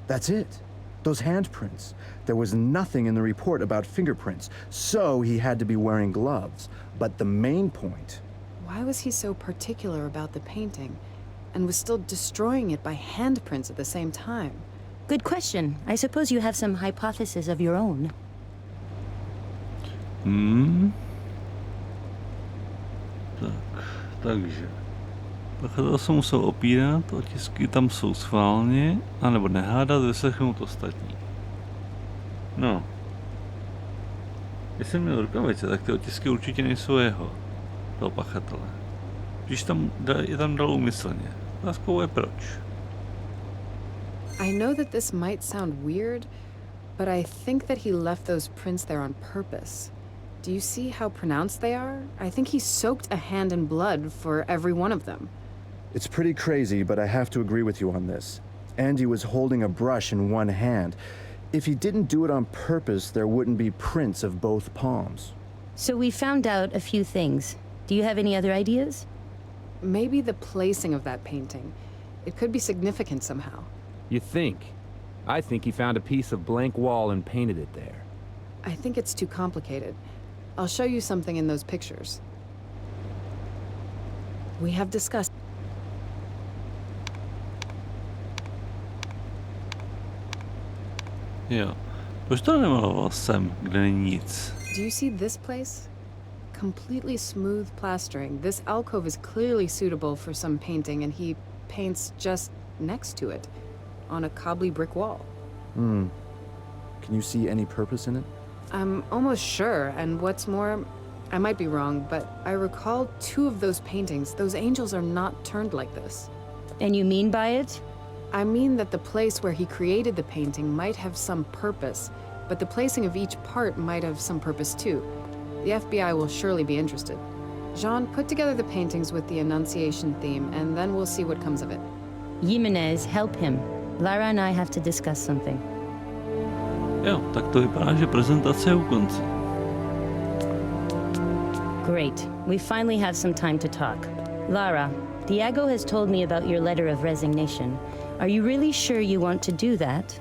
That's it. Those handprints. There was nothing in the report about fingerprints, so he had to be wearing gloves. But the main point...
Why was he so particular about the painting and was still destroying it by handprints at the same time?
Good question. I suppose you have some hypothesis of your own.
Takže. Pachatel se musel opírat, otisky tam jsou schválně, anebo nehádat, vyslechnout ostatní. No. Jestli měl rukavice, tak ty otisky určitě nejsou jeho, toho pachatele. Když je tam dal úmyslně. Otázkou je proč.
I know that this might sound weird, but I think that he left those prints there on purpose. Do you see how pronounced they are? I think he soaked a hand in blood for every one of them.
It's pretty crazy, but I have to agree with you on this. Andy was holding a brush in one hand. If he didn't do it on purpose, there wouldn't be prints of both palms.
So we found out a few things. Do you have any other ideas?
Maybe the placing of that painting. It could be significant somehow.
You think? I think he found a piece of blank wall and painted it there.
I think it's too complicated. I'll show you something in those pictures. We have discussed.
Jo. Proč to nemaloval sem, kde není nic?
Do you see this place? Completely smooth plastering. This alcove is clearly suitable for some painting, and he paints just next to it, on a cobbly brick wall.
Can you see any purpose in it?
I'm almost sure, and what's more, I might be wrong, but I recall 2 of those paintings. Those angels are not turned like this.
And you mean by it?
I mean that the place where he created the painting might have some purpose, but the placing of each part might have some purpose too. The FBI will surely be interested. Jean, put together the paintings with the Annunciation theme, and then we'll see what comes of it.
Jimenez, help him. Lara and I have to discuss something.
Jo, tak to vypadá, že prezentace je u konce.
Great. We finally have some time to talk. Lara, Diego has told me about your letter of resignation. Are you really sure you want to do that?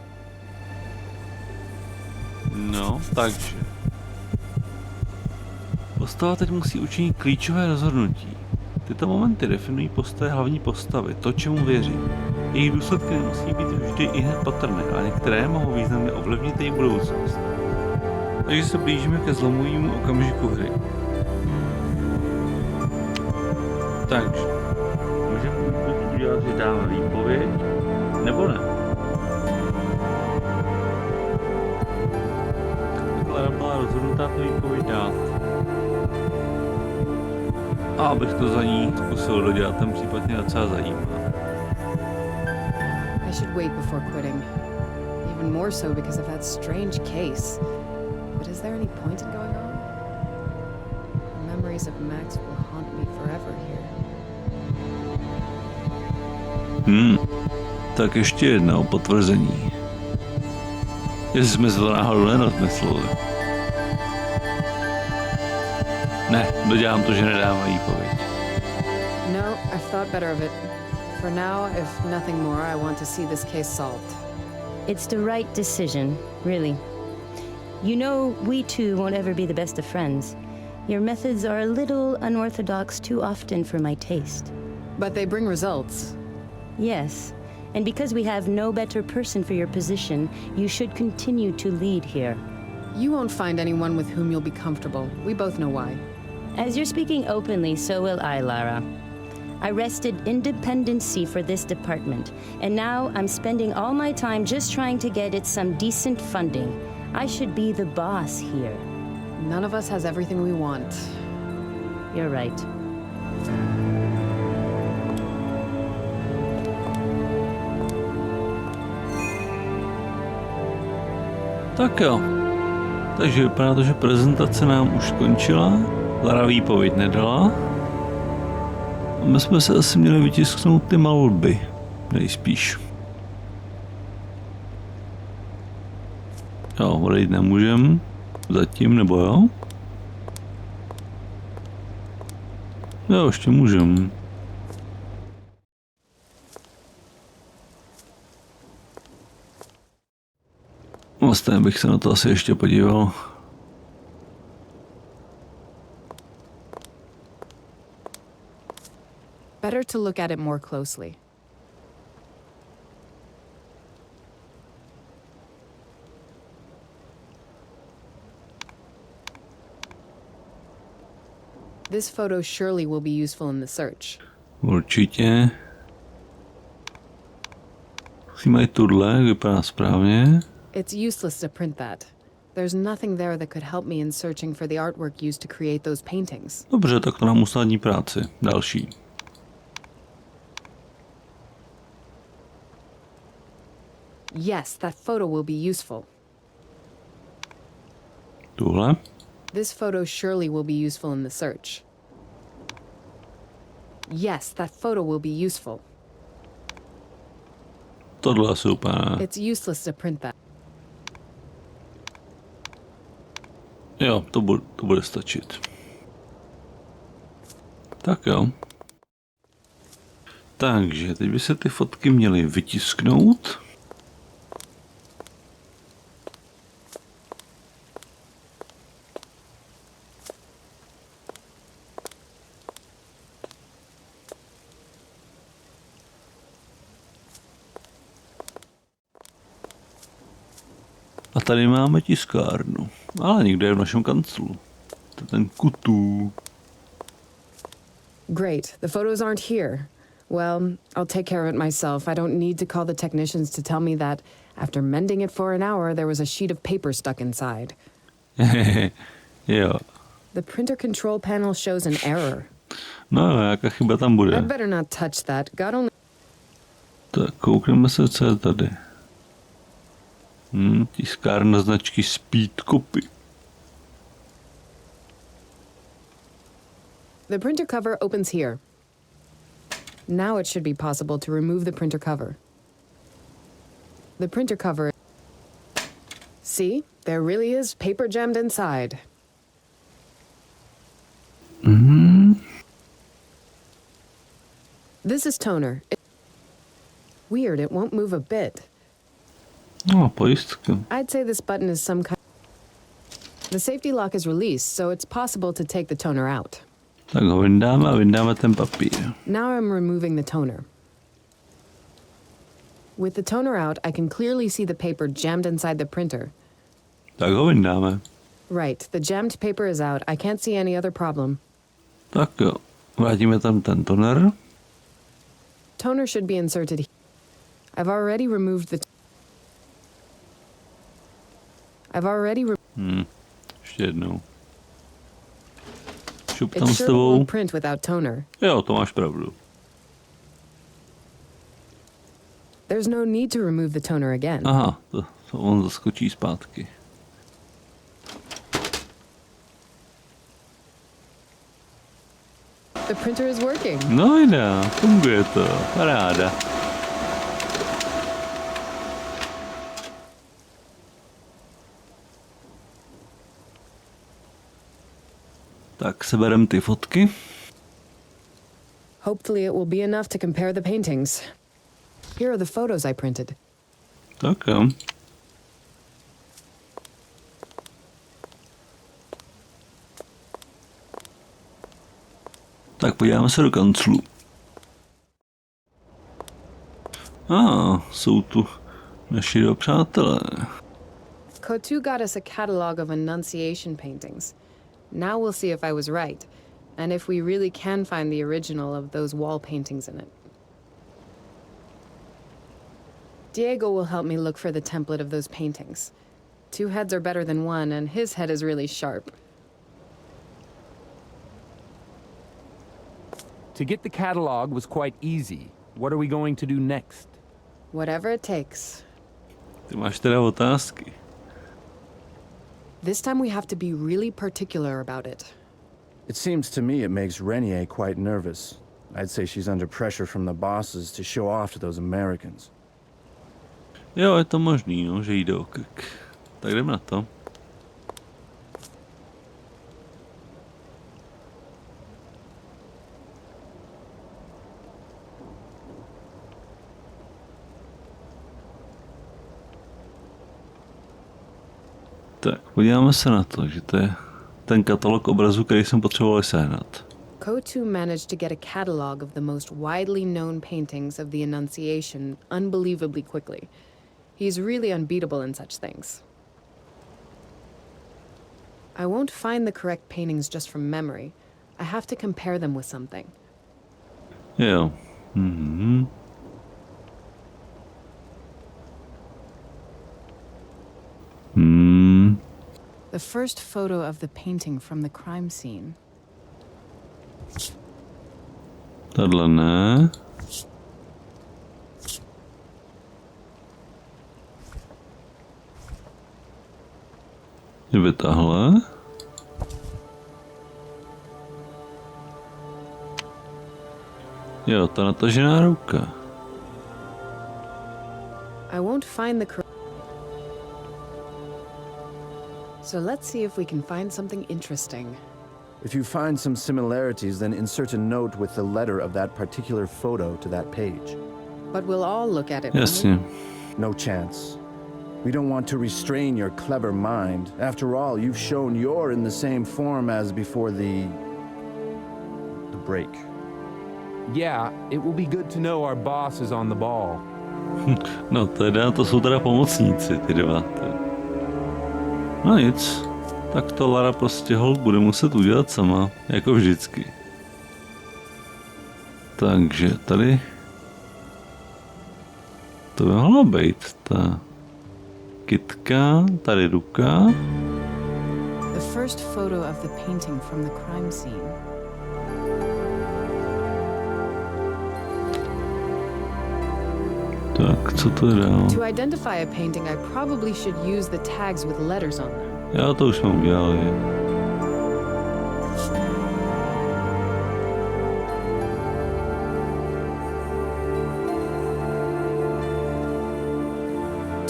No, takže. Postava teď musí učinit klíčové rozhodnutí. Tyto momenty definují postoje hlavní postavy, to, čemu věří. Jejich důsledky nemusí být vždy i hned patrné, ale některé mohou významně ovlivnit její budoucnost. Takže se blížíme ke zlomovému okamžiku hry. Takže můžeme buď udělat, že dáme výpověď, nebo ne. Tak Lara byla rozhodnutá to výpověď dát. A abych to za ní zkusil dodělat, ten případ mě docela zajímá.
I should wait before quitting. Even more so because of that strange case. But is there any point in going on? The memories of Max will haunt me forever here.
Tak ještě jedno potvrzení. Jestli jsme se to náhodou nerozmysleli. Ne, dodělám to, že nedává výpověď.
No, I've thought better of it. For now, if nothing more, I want to see this case solved.
It's the right decision, really. You know, we two won't ever be the best of friends. Your methods are a little unorthodox too often for my taste.
But they bring results.
Yes, and because we have no better person for your position, you should continue to lead here.
You won't find anyone with whom you'll be comfortable. We both know why.
As you're speaking openly, so will I, Lara. I wrested independency for this department, and now I'm spending all my time just trying to get it some decent funding. I should be the boss here.
None of us has everything we want.
You're right.
Tak jo. Takže vypadá to, že prezentace nám už skončila. Lara výpověď nedala. A my jsme se asi měli vytisknout ty malby. Nejspíš. Jo, odejít nemůžem. Zatím, nebo jo? Jo, ještě můžem. Vlastně bych se na to asi ještě podíval.
Better to look at it more closely. This photo surely will be useful in the search.
Určitě. Musíme jít tuhle, vypadá správně.
It's useless to print that. There's nothing there that could help me in searching for the artwork used to create those paintings.
Dobře, tak to nám usnadní práci. Další.
Yes, that photo will be useful.
Tuhle.
This photo surely will be useful in the search. Yes, that photo will be useful.
Tohle asi úplně ne.
It's useless to print that.
Jo, to bude stačit. Tak jo. Takže teď by se ty fotky měly vytisknout. A tady máme tiskárnu, ale někde je v našem kanclu. To je ten kutu.
Great, the photos aren't here. Well, I'll take care of it myself. I don't need to call the technicians to tell me that after mending it for an hour, there was a sheet of paper stuck inside.
Jo.
The printer control panel shows an error.
No, jaká chyba tam bude.
I'd better not touch that. God only...
Tak koukneme se, co je tady. Tiskárna značky Speed Copy.
The printer cover opens here. Now it should be possible to remove the printer cover. The printer cover... See? There really is paper jammed inside. This is toner. Weird, it won't move a bit.
No, pojistka.
I'd say this button is some kind... The safety lock is released, so it's possible to take the toner out.
Tak ho vyndáme a vyndáme ten papír.
Now I'm removing the toner. With the toner out, I can clearly see the paper jammed inside the printer.
Tak ho vyndáme.
Right, the jammed paper is out. I can't see any other problem.
Tak jo. Vrátíme tam ten toner.
Toner should be inserted here. I've already removed the...
Ještě jednou. Šup tam
It
s
sure
tebou.
won't print without toner.
Jo, to máš pravdu.
There's no need to remove the toner again.
Aha, to on zaskočí zpátky.
The printer is working.
No jde, funguje to. Paráda. Tak seberem ty fotky.
Hopefully it will be enough to compare the paintings. Here are the photos I printed.
Tak jo. Tak podíváme se do kanclu. Jsou tu naši dva přátelé.
Kotu got us a catalog of Annunciation paintings. Now we'll see if I was right, and if we really can find the original of those wall paintings in it. Diego will help me look for the template of those paintings. 2 heads are better than 1, and his head is really sharp.
To get the catalog was quite easy. What are we going to do next?
Whatever it takes.
Ty máš teda otázky.
This time we have to be really particular about it.
It seems to me it makes Renier quite nervous. I'd say she's under pressure from the bosses to show off to those Americans.
Jo, je to možný, no, že jde o krk. Tak jdem na to. Tak, podíváme se na to, že to je ten katalog obrazů, který jsem potřeboval sehnat.
Kotu managed to get a catalog of the most widely known paintings of the Annunciation unbelievably quickly. He's really unbeatable in such things. I won't find the correct paintings just from memory. I have to compare them with something.
Jo.
The first photo of the painting from the crime scene.
Tohle ne. Že by tahle. Jo, ta natažená ruka.
I won't find the So let's see if we can find something interesting.
If you find some similarities, then insert a note with the letter of that particular photo to that page.
But we'll all look at it. won't we?
Jasně.
No chance. We don't want to restrain your clever mind. After all, you've shown you're in the same form as before the break.
Yeah, it will be good to know our boss is on the ball.
No teda, to jsou teda pomocníci, ty dva. No nic, tak to Lara prostě hold bude muset udělat sama, jako vždycky. Takže tady to by mohlo být ta kytka, tady ruka.
The first photo of the painting from the crime scene.
Tak, co to je dál?
To identify a painting, I probably should use the tags with letters on them.
Já to už jsme udělali.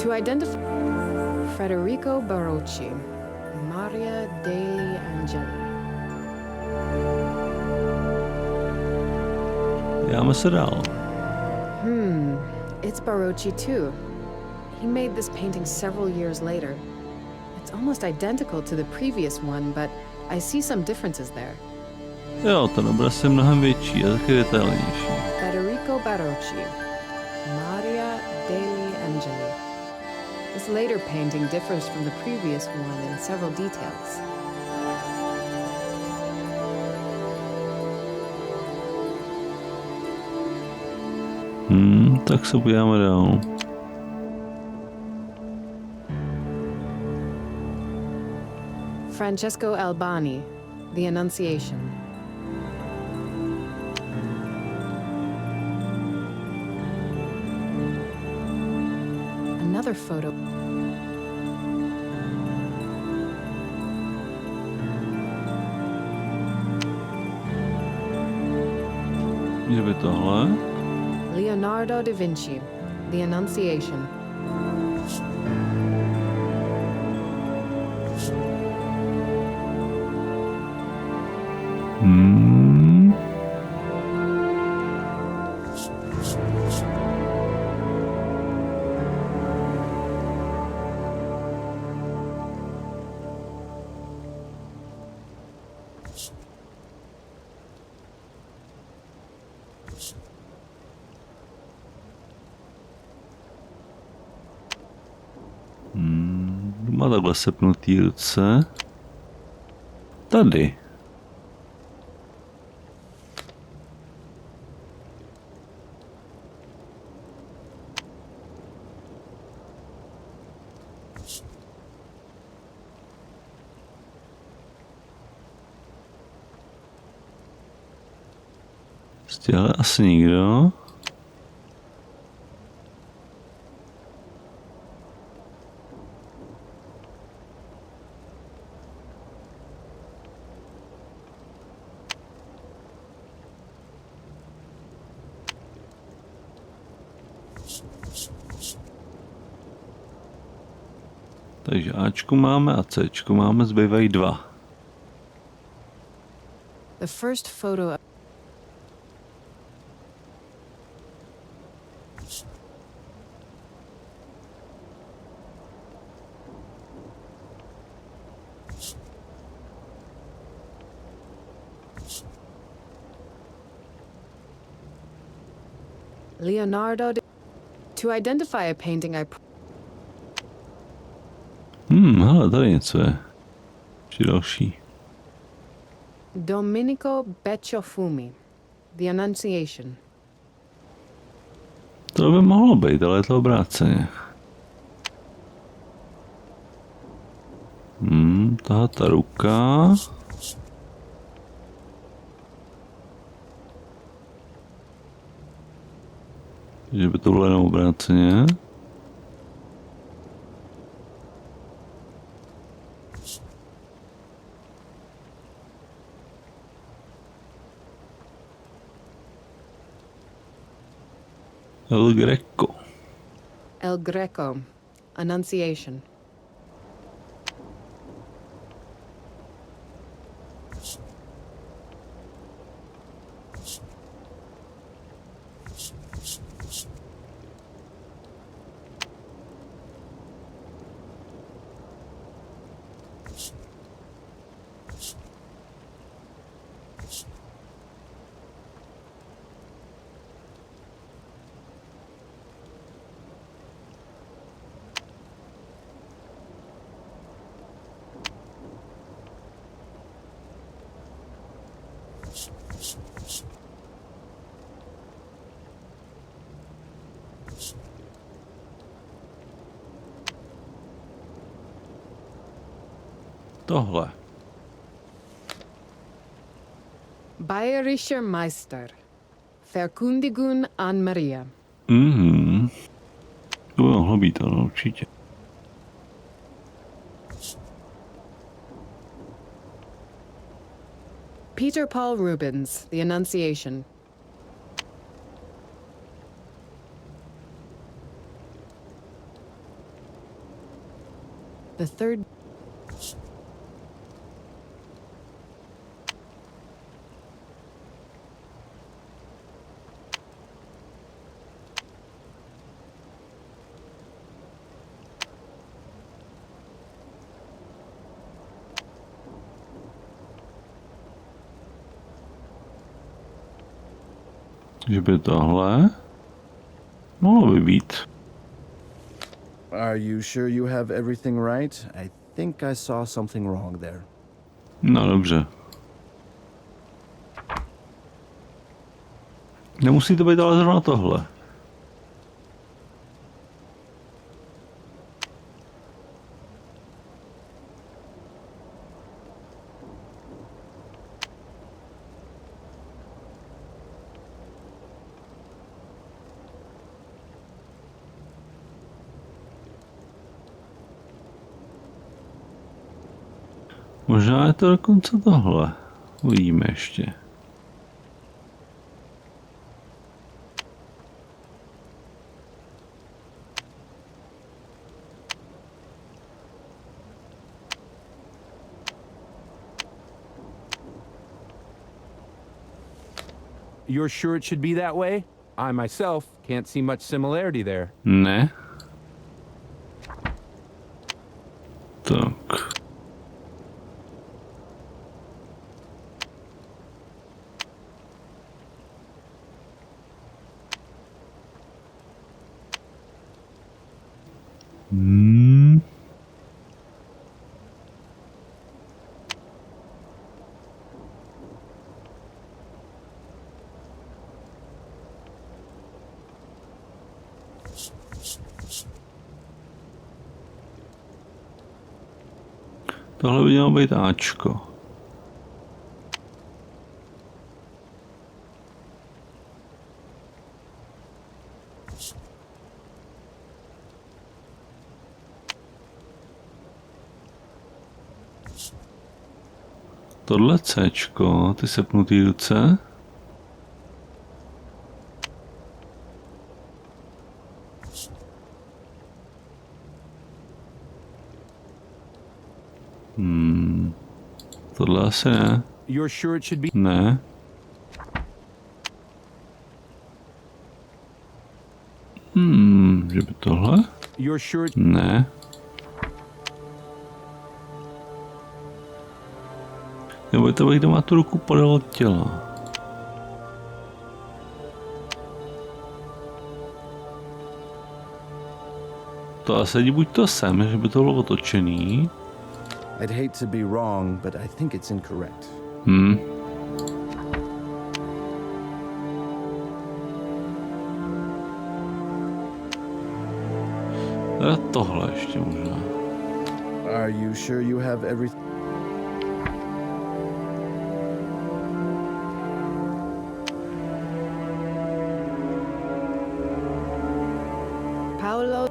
To identify Federico Barocci, Maria degli Angeli.
Dáme se dál.
It's Barocci too. He made this painting several years later. It's almost identical to the previous one, but I see some differences there.
Jo, ten obraz je mnohem větší a taky detailnější.
Federico Barocci, Maria degli Angeli. This later painting differs from the previous one in several details.
Tak se podíváme dál.
Francesco Albani, The Annunciation. Another photo.
Že by tohle?
Leonardo da Vinci, The Annunciation.
Má takhle sepnutý ruce. Tady. Stěhle asi nikdo. Takže Ačku máme a Cčku máme, zbývají dva.
The first photo. Leonardo da... To identify a painting,
Hele, tady něco je. Či další.
Domenico Becciofumi, The Annunciation.
To by mohlo být, ale je to obráceně. Tahle ta ruka. Že by to bylo jenom obráceně. El Greco.
El Greco. Annunciation.
Tohle.
Bayerischer Meister. Verkündigung an Maria.
To by mohlo být, ano, určitě.
Peter Paul Rubens, The Annunciation. The third.
Že by tohle mohlo by být.
Are you sure you have everything right? I think I saw something wrong there.
No dobře. Nemusí to být ale zrovna tohle. Možná je to dokonce tohle. Uvidíme ještě.
You're sure it should be that way? I myself can't see much similarity there.
Ne. Tak. Tohle by mělo být Ačko. Tohle Cčko, ty sepnutý ruce. Tohle asi ne.
You're sure it should be?
Ne. Že by tohle?
You're sure?
Ne. Nebo je to, kde má tu ruku podél od těla. To asi buď to sem, že by to bylo otočený.
I'd hate to be wrong, but I think it's incorrect.
Teda tohle ještě možná.
Are you sure you have everything?
Paolo.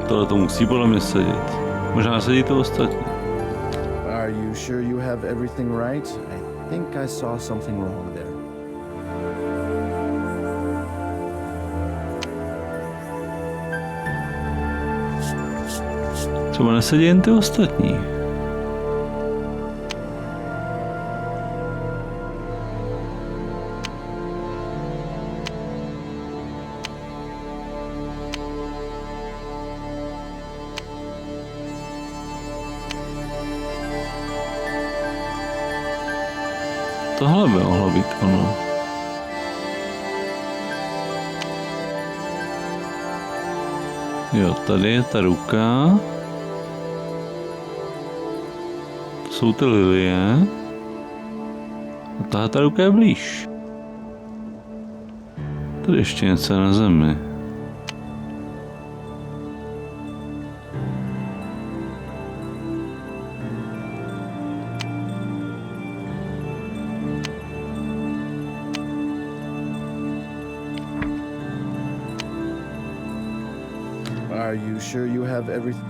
Tohle to musí podle mě sedět. Možná sedí to ostatní.
Are you sure you have everything right? I think I saw something wrong there.
Třeba nesedí jen ty ostatní. Tohle by mohlo být ono. Jo, tady je ta ruka. To jsou ty lilie. A tahle ta ruka je blíž. Tady ještě něco na zemi.
Are you sure you have everything?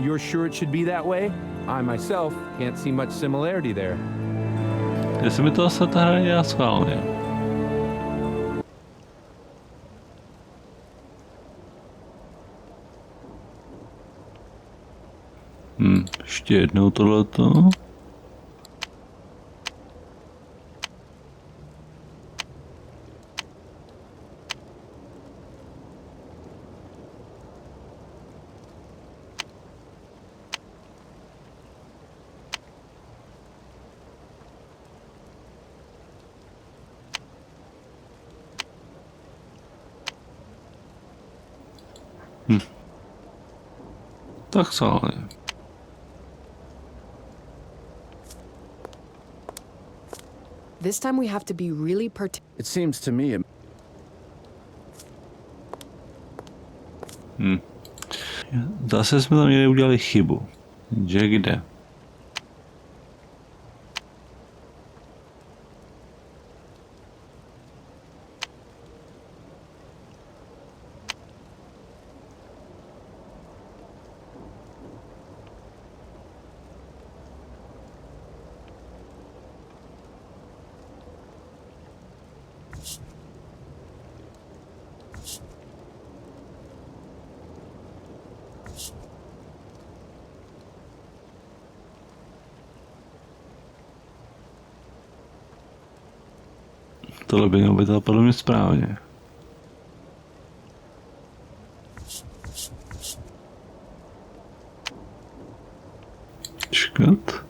You're sure it should be that way? I myself can't see much similarity there.
Jestli mi to zase ta hra dělá schválně. Ještě jednou tohleto. Tak schválně.
This time we have to be really
It seems to me
Zase jsme tam někde udělali chybu. Že kde? Tohle by mělo být podle mě správně. Čekat.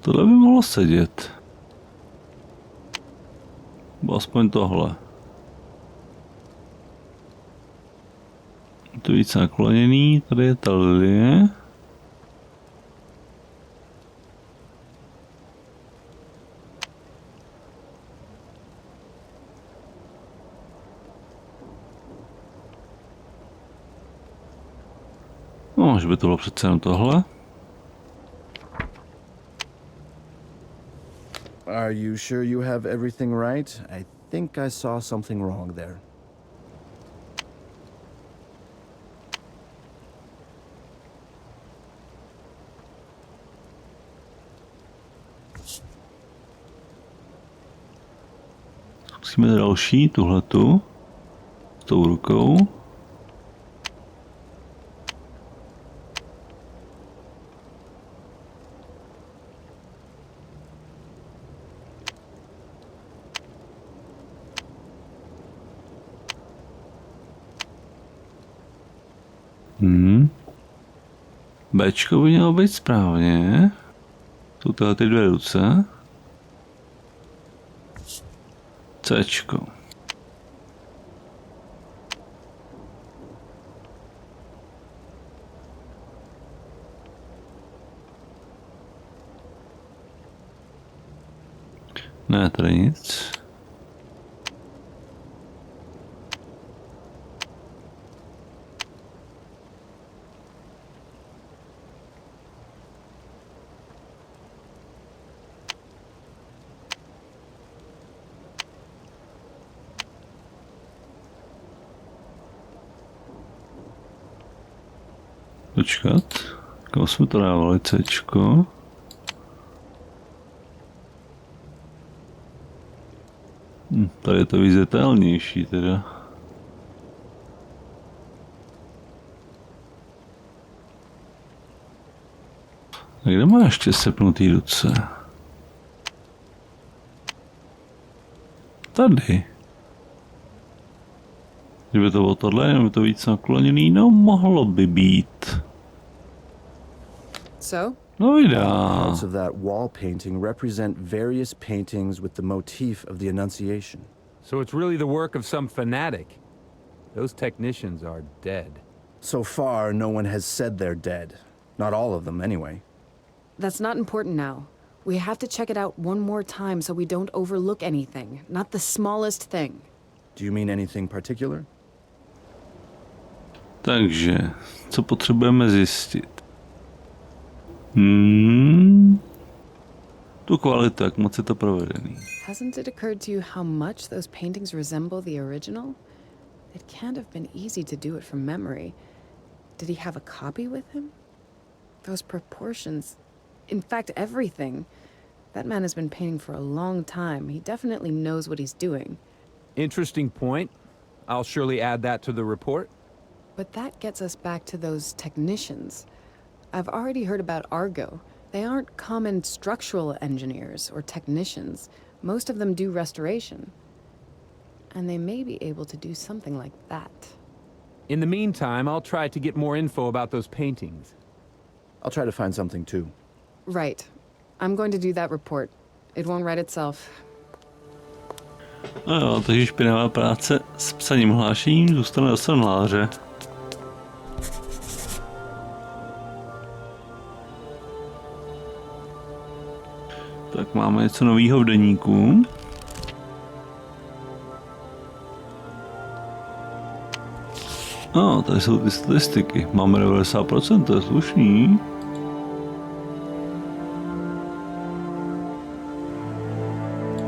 Tohle by mohlo sedět. Bo aspoň tohle. To je víc nakloněný, tady je ta lilie. No, že by to bylo přece jenom tohle.
Are you sure you have everything right? I think I saw something wrong there.
Zkusíme další, tuhletu. S tou rukou. Bčko by mělo být správně. Jsou tyhle ty dvě ruce. Cčko. Ne, tady nic. Počkat, kam jsme to dávali, Cčko? Tady je to víc detailnější teda. A kde má ještě sepnutý ruce? Tady. Kdyby to bylo tohle, jenom by to víc nakloněný, no mohlo by být.
So?
No vydá.
Parts of that wall painting represent various paintings with the motif of the Annunciation.
So it's really the work of some fanatic. Those technicians are dead.
So far, no one has said they're dead. Not all of them, anyway.
That's not important now. We have to check it out one more time so we don't overlook anything. Not the smallest thing.
Do you mean anything particular?
Takže, co potřebujeme zjistit? Tu kvalitu, jak moc je to provedený.
Hasn't it occurred to you how much those paintings resemble the original? It can't have been easy to do it from memory. Did he have a copy with him? Those proportions, in fact, everything. That man has been painting for a long time. He definitely knows what he's doing.
Interesting point. I'll surely add that to the report.
But that gets us back to those technicians. I've already heard about Argo. They aren't common structural engineers or technicians. Most of them do restoration. And they may be able to do something like that.
In the meantime, I'll try to get more info about those paintings.
I'll try to find something too.
Right. I'm going to do that report. It won't write itself.
No jo, takže špinavá práce s psaním hlášení zůstane zase na Láře. Tak máme něco novýho v deníku. No, tady jsou ty statistiky. Máme 90%, to je slušný.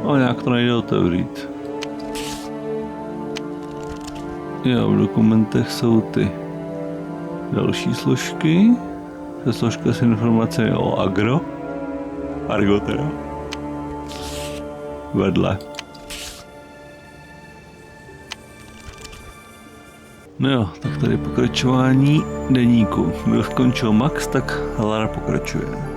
Ale nějak to nejde otevřít. Jo, v dokumentech jsou ty další složky. To je složka s informacemi o Argo teda. Vedle. No jo, tak tady pokračování deníku. Byl skončil Max, tak Lara pokračuje.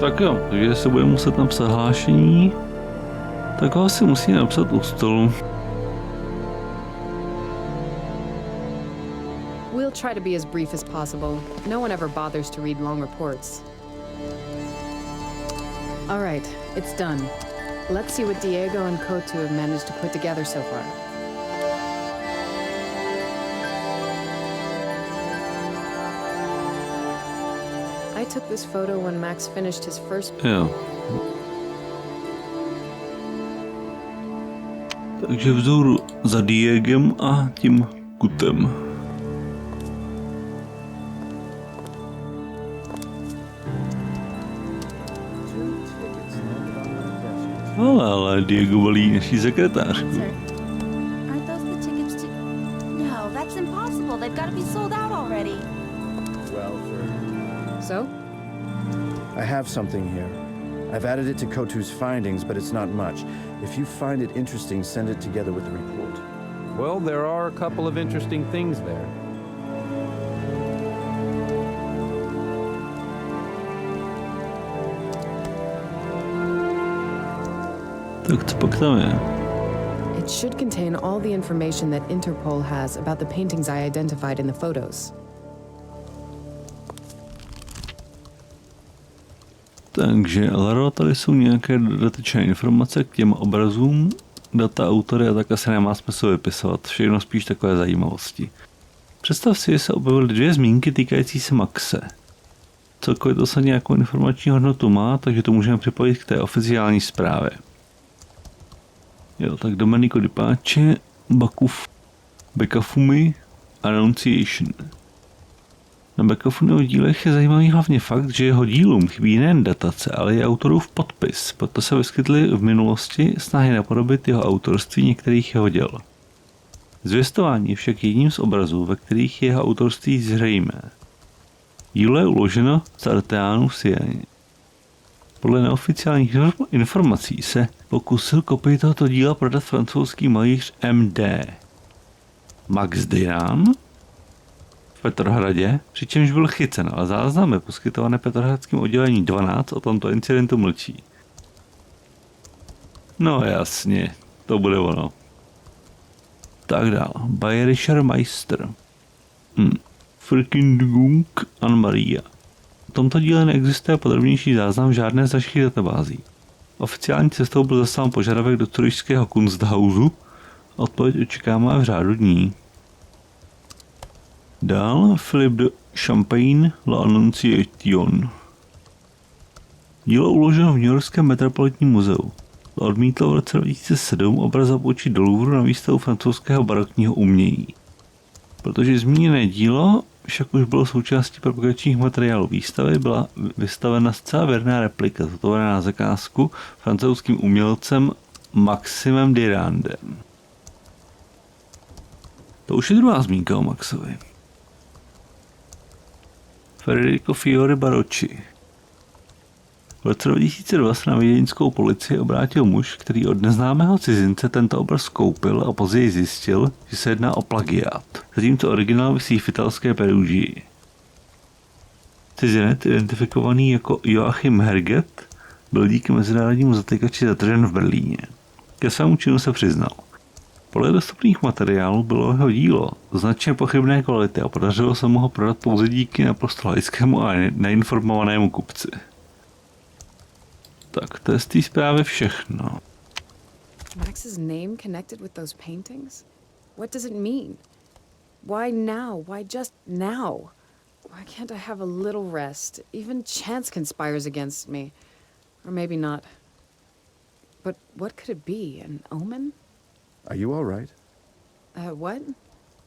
Tak jo, takže se bude muset napsat hlášení, tak ho asi musí napsat u stolu.
We'll try to be as brief as possible. No one ever bothers to read long reports. All right, it's done. Let's see what Diego and Kotu have managed to put together so far. I took this photo when Max finished his first...
Jo. Takže vzhůru za Diegem a tím Kutem. Ale Diego volí naší sekretářku.
Sir, aren't those the tickets to... No, that's impossible. They've got to be sold out already.
Well,
So?
I have something here. I've added it to Kotu's findings, but it's not much. If you find it interesting, send it together with the report.
Well, there are a couple of interesting things there.
Tak co pak tam je?
It should contain all the information that Interpol has about the paintings I identified in the photos.
Takže, Laro, tady jsou nějaké dodatečné informace k těm obrazům, data, autory a tak asi nemá smysl vypisovat. Všechno spíš takové zajímavosti. Představ si, že se objevily 2 zmínky týkající se Maxe. Celkově to se nějakou informační hodnotu má, takže to můžeme připojit k té oficiální zprávě. Jo, tak Domenico Di Pace, Beccafumi, Annunciation. Na Beccafumiho dílech je zajímavý hlavně fakt, že jeho dílům chybí nejen datace, ale i autorův podpis, proto se vyskytly v minulosti snahy napodobit jeho autorství některých jeho děl. Zvěstování je však jedním z obrazů, ve kterých je jeho autorství zřejmé. Dílo je uloženo z Arteánu v Sieně. Podle neoficiálních informací se pokusil kopii tohoto díla prodat francouzský malíř M.D. Max Diran v Petrohradě, přičemž byl chycen, ale záznamy poskytované petrohradským oddělení 12 o tomto incidentu mlčí. No jasně, to bude ono. Tak dál. Bayerischer Meister. Verkündigung an Maria. V tomto díle neexistuje podrobnější záznam žádné z našich databází. Oficiální cestou byl zaslán požadavek do Zurichského Kunsthausu. Odpověď očekáváme v řádu dní. Dál Philip de Champagne La Annonciation. Dílo uloženo v Newyorském metropolitním muzeu. Odmítlo v roce 2007 obraz zapůjčit do Louvru na výstavu francouzského barokního umění. Protože zmíněné dílo však už bylo součástí propagačních materiálů výstavy, byla vystavena zcela věrná replika zhotovená na zakázku francouzským umělcem Maximem Dirandem. To už je druhá zmínka o Maxovi. Federico Fiore Barocci. V roce 2002 se na vídeňskou policii obrátil muž, který od neznámého cizince tento obraz koupil a později zjistil, že se jedná o plagiát. Zatímco originál visí v italské Perugii. Cizinec, identifikovaný jako Joachim Herget, byl díky mezinárodnímu zatykači zadržen v Berlíně. Ke svému činu se přiznal. Podle dostupných materiálů bylo jeho dílo značně pochybné kvality a podařilo se mu ho prodat pouze díky naprosto laickému a neinformovanému kupci. Tak, to je z té zprávy všechno.
Max's name connected with those paintings? What does it mean? Why now? Why just now? Why can't I have a little rest? Even chance conspires against me. Or maybe not. But what could it be? An omen?
Are you all right?
What?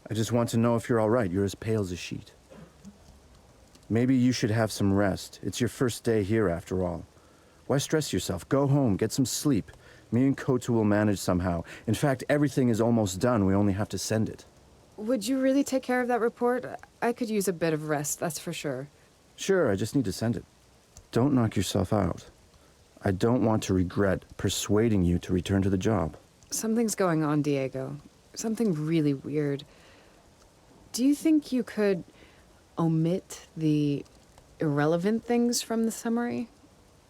I just want to know if you're all right. You're as pale as a sheet. Maybe you should have some rest. It's your first day here after all. Why stress yourself? Go home, get some sleep. Me and Kotu will manage somehow. In fact, everything is almost done. We only have to send it.
Would you really take care of that report? I could use a bit of rest, that's for sure.
Sure, I just need to send it. Don't knock yourself out. I don't want to regret persuading you to return to the job.
Something's going on, Diego. Something really weird. Do you think you could omit the irrelevant things from the summary?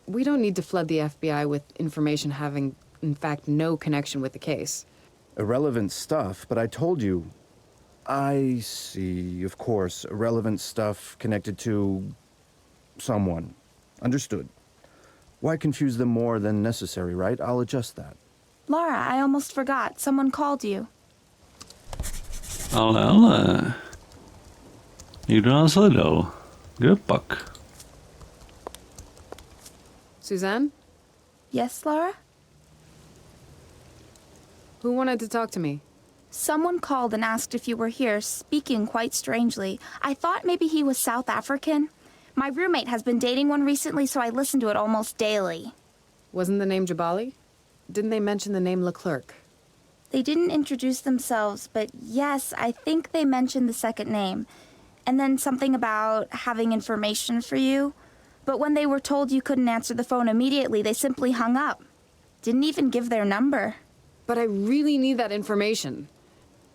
We don't need to flood the FBI with information having, in fact, no connection with the case.
Irrelevant stuff, but I told you. I see, of course, irrelevant stuff connected to someone. Understood. Why confuse them more than necessary, right? I'll adjust that.
Lara, I almost forgot. Someone called you.
Ale. Někdo nás hledal. Kde pak?
Suzanne?
Yes, Lara?
Who wanted to talk to me?
Someone called and asked if you were here, speaking quite strangely. I thought maybe he was South African. My roommate has been dating one recently, so I listen to it almost daily.
Wasn't the name Jabali? Didn't they mention the name Leclerc?
They didn't introduce themselves, but yes, I think they mentioned the second name. And then something about having information for you. But when they were told you couldn't answer the phone immediately, they simply hung up. Didn't even give their number.
But I really need that information.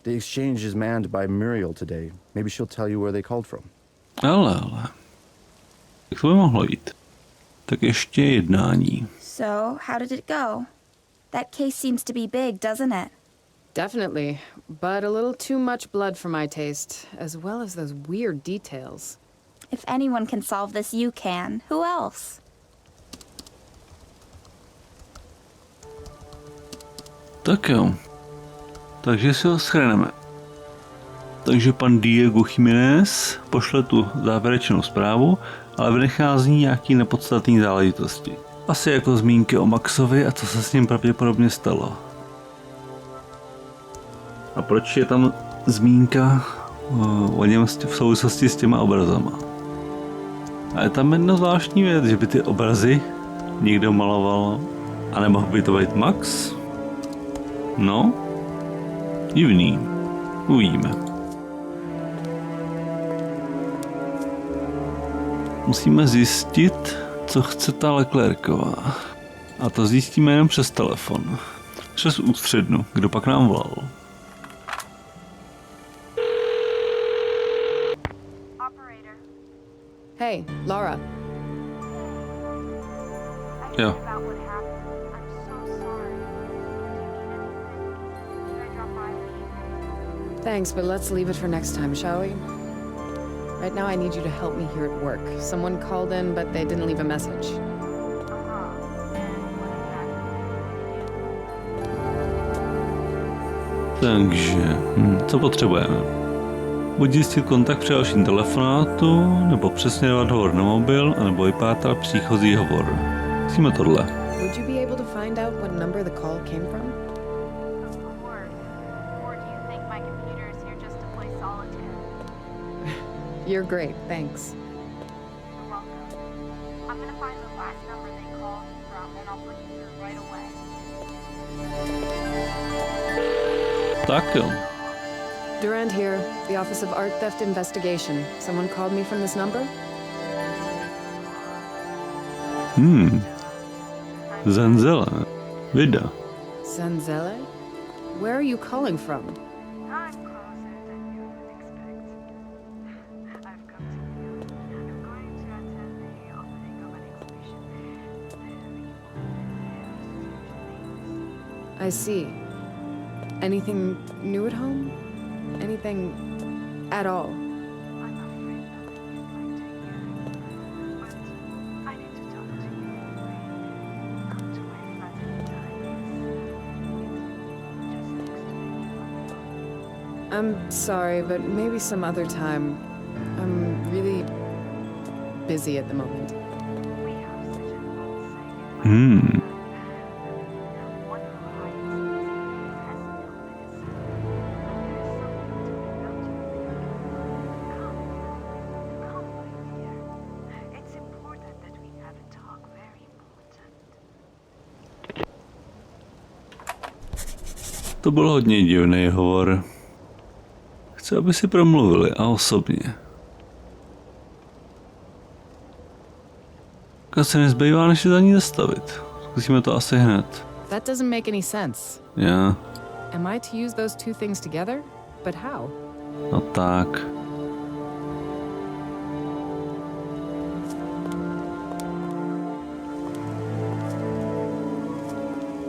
The exchange is manned by Muriel today. Maybe she'll tell you where they called from.
Ale. Jak to by mohlo jít? Tak ještě jednání.
So, how did it go? That case seems to be big, doesn't it?
Definitely, but a little too much blood for my taste, as well as those weird details.
If anyone can solve this, you can. Who else?
Tak jo. Takže si ho shrneme. Takže pan Diego Jiménez pošle tu závěrečnou zprávu, ale vynechá z ní nějaký nepodstatný záležitosti. Asi jako zmínky o Maxovi a co se s ním pravděpodobně stalo. A proč je tam zmínka o něm v souvislosti s těma obrazama? A je tam jedna zvláštní věc, že by ty obrazy někdo maloval a nemohl by to být Max? No, divný. Uvidíme. Musíme zjistit, co chce ta Leclercová. A to zjistíme jen přes telefon. Přes ústřednu, kdo pak nám volal.
Hey, Lara.
Jo.
Thanks, but let's leave it for next time, shall we? Right now I need you to help me here at work. Someone called in, but they didn't leave a message.
Takže, co potřebujeme? Buď zjistit kontakt při dalším telefonátu, nebo přesně dát hovor na mobil, anebo vypátrat příchozí hovor. Musíme tohle.
Would you be able to find out what number the call came from? You're great, thanks.
You're welcome. I'm gonna find the last number they called from and I'll put you through right away.
Tak jo.
Durand here, the Office of Art Theft Investigation. Someone called me from this number?
Zenzele. Vida.
Zanzele? Where are you calling from?
I'm closer than you would expect. I've come to you. I'm going to attend the opening of an exhibition.
I see. Anything new at home? Anything at all?
I'm afraid that you'd like to hear, but I need to talk to you anyway. Come to my flat anytime. It's just next to me.
I'm sorry, but maybe some other time. I'm really busy at the moment.
We have such an old saying. One who hides his secrets has no medicine. Come, my dear. It's important that we have a talk, very important.
To byl hodně divný hovor. Chci, aby si promluvili a osobně. Tak se nezbývá, než se za ní zastavit. Zkusíme to asi hned.
That doesn't make any sense.
Já.
Am I to use those two things together? But how?
No tak.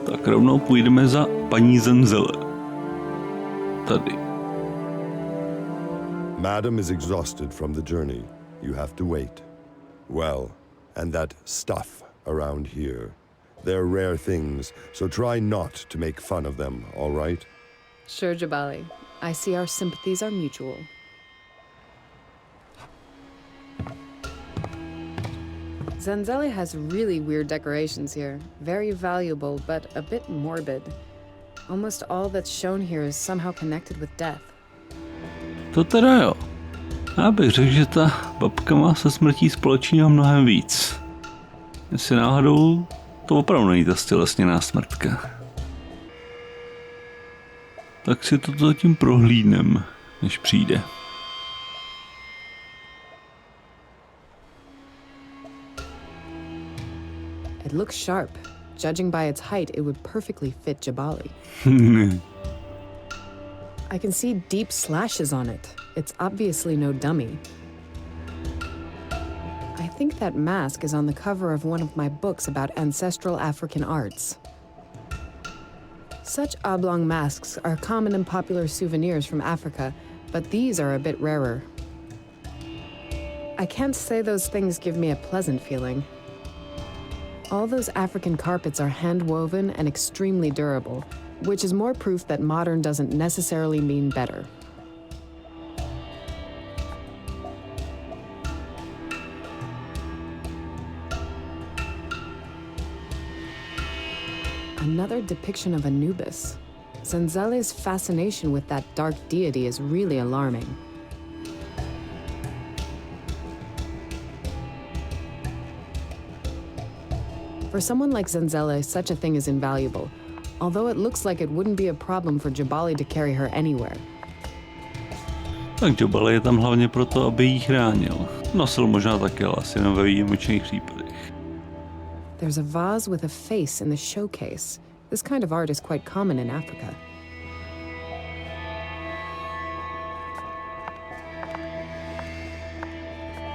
Tak rovnou půjdeme za paní Zenzele. Tady.
Madam is exhausted from the journey. You have to wait. Well, and that stuff around here. They're rare things, so try not to make fun of them, all right?
Sure, Jabali. I see our sympathies are mutual. Zanzele has really weird decorations here. Very valuable, but a bit morbid. Almost all that's shown here is somehow connected with death.
To teda jo. Já bych řekl, že ta babka má se smrtí společného mnohem víc. Jestli náhodou to opravdu není ta stělesněná smrtka. Tak si to zatím prohlídnem, než přijde.
It looks sharp. Judging by its height, it would perfectly fit Jabali. I can see deep slashes on it. It's obviously no dummy. I think that mask is on the cover of one of my books about ancestral African arts. Such oblong masks are common and popular souvenirs from Africa, but these are a bit rarer. I can't say those things give me a pleasant feeling. All those African carpets are hand-woven and extremely durable, which is more proof that modern doesn't necessarily mean better. Another depiction of Anubis. Zenzele's fascination with that dark deity is really alarming. For someone like Zenzele, such a thing is invaluable, although it looks like it wouldn't be a problem for Jabali to carry her anywhere.
Tak Jabali je tam hlavně proto, aby jí chránil. Nosil možná také, ale asi jen ve výjimečných případech.
There's a vase with a face in the showcase. This kind of art is quite common in Africa.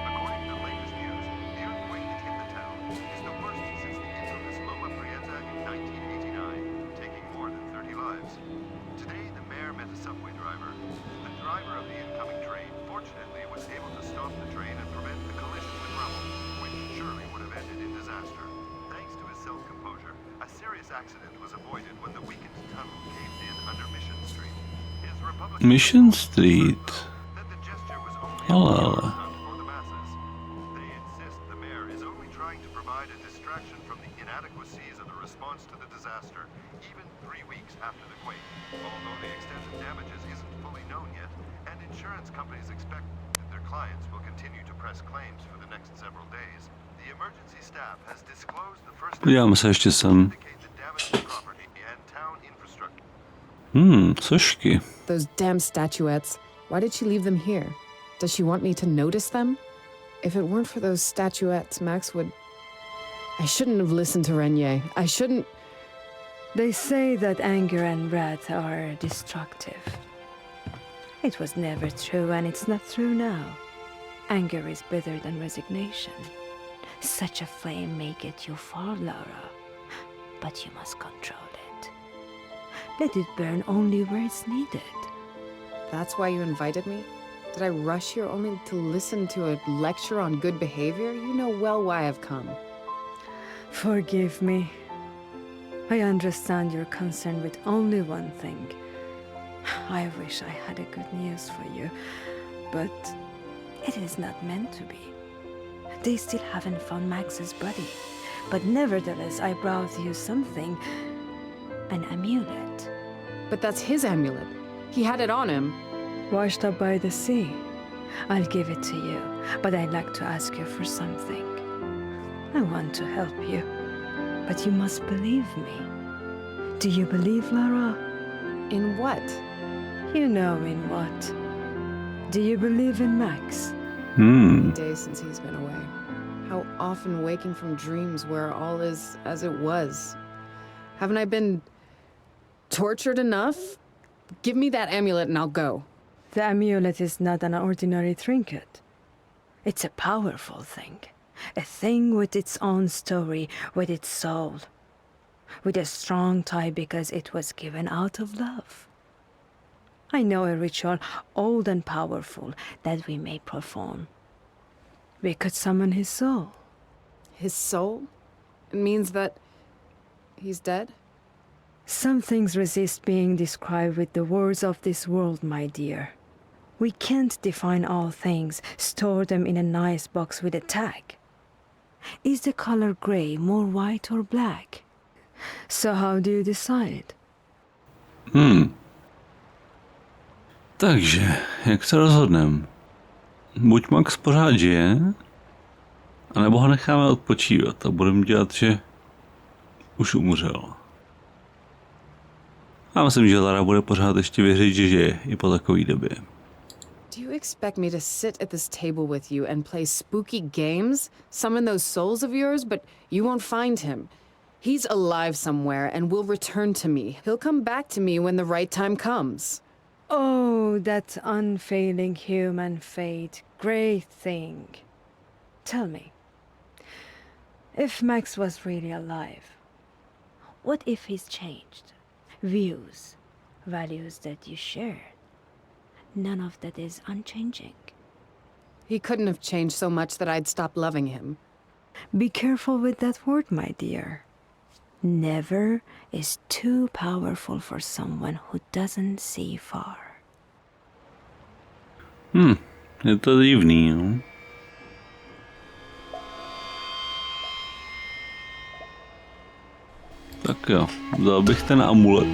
According to the latest news, the earthquake that hit the town is the worst since the infamous in 1989, taking more than 30 lives. Today, the mayor met a subway driver. The driver of the incoming train, fortunately, was able to stop the train and prevent the collision with rubble, which surely would have ended in disaster. Thanks to his self-composure, a serious accident was avoided when the weakened tunnel caved in under Mission Street. His Republican
Mission Street.
that the gesture was only
Hello.
a stunt for the masses. They insist the mayor is only trying to provide a distraction from the inadequacies of the response to the disaster, even 3 weeks after the quake. Although the extent of damages isn't fully known yet, and insurance companies expect that their clients will continue to press claims for the next several days, the emergency staff has disclosed the first
Podíváme se ještě sem.
indicate the damage to property and town infrastructure.
Sošky.
Those damn statuettes. Why did she leave them here? Does she want me to notice them? If it weren't for those statuettes, Max would... I shouldn't have listened to Renier. I shouldn't...
They say that anger and wrath are destructive. It was never true, and it's not true now. Anger is better than resignation. Such a flame may get you far, Lara, but you must control it. Let it burn only where it's needed.
That's why you invited me? Did I rush here only to listen to a lecture on good behavior? You know well why I've come.
Forgive me. I understand your concern with only one thing. I wish I had a good news for you, but it is not meant to be. They still haven't found Max's body, but nevertheless I brought you something, an amulet.
But that's his amulet. He had it on him.
Washed up by the sea. I'll give it to you, but I'd like to ask you for something. I want to help you, but you must believe me. Do you believe, Lara?
In what?
You know in what. Do you believe in Max?
Days since he's been away. How often waking from dreams where all is as it was. Haven't I been tortured enough? Give me that amulet and I'll go.
The amulet is not an ordinary trinket. It's a powerful thing. A thing with its own story, with its soul. With a strong tie because it was given out of love. I know a ritual old and powerful that we may perform. We could summon his soul.
His soul? It means that he's dead?
Some things resist being described with the words of this world, my dear. We can't define all things, store them in a nice box with a tag. Is the color gray more white or black? So how do you decide?
Takže, jak se rozhodneme? Buď Max pořád žije, anebo ho necháme odpočívat a budeme dělat, že už umřel. Já myslím, že Lara bude pořád ještě věřit, že žije i po takové době.
Do you expect me to sit at this table with you and play spooky games? Summon those souls of yours, but you won't find him. He's alive somewhere and will return to me. He'll come back to me when the right time comes.
Oh, that unfailing human fate. Great thing. Tell me, if Max was really alive, what if he's changed? views, values that you share. None of that is unchanging.
He couldn't have changed so much that I'd stop loving him.
Be careful with that word, my dear. Never is too powerful for someone who doesn't see far.
Je to divný, no. Tak jo, vzal bych ten amulet.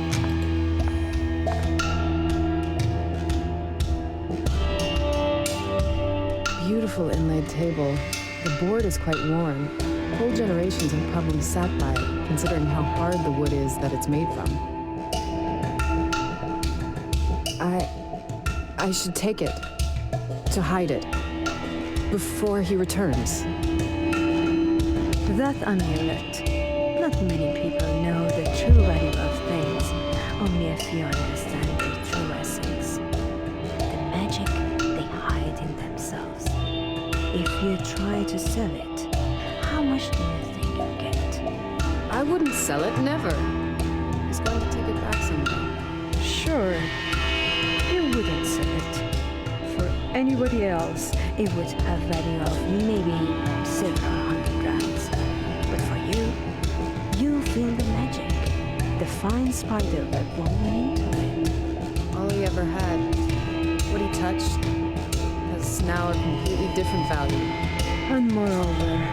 Beautiful inlaid table. The board is quite worn. Whole generations have probably sat by it, considering how hard the wood is that it's made from. I should take it. To hide it. Before he returns.
That amulet. Not many people know the true value of things. Only a few understand their true essence. The magic they hide in themselves. If you try to sell it, how much do you think you get?
I wouldn't sell it, never. He's going to take it back someday.
Sure, you wouldn't sell it. For anybody else, it would have value of maybe several hundred rands. But for you, you feel the magic, the fine spider web woven into it.
All he ever had, what he touched, has now a completely different value.
And moreover,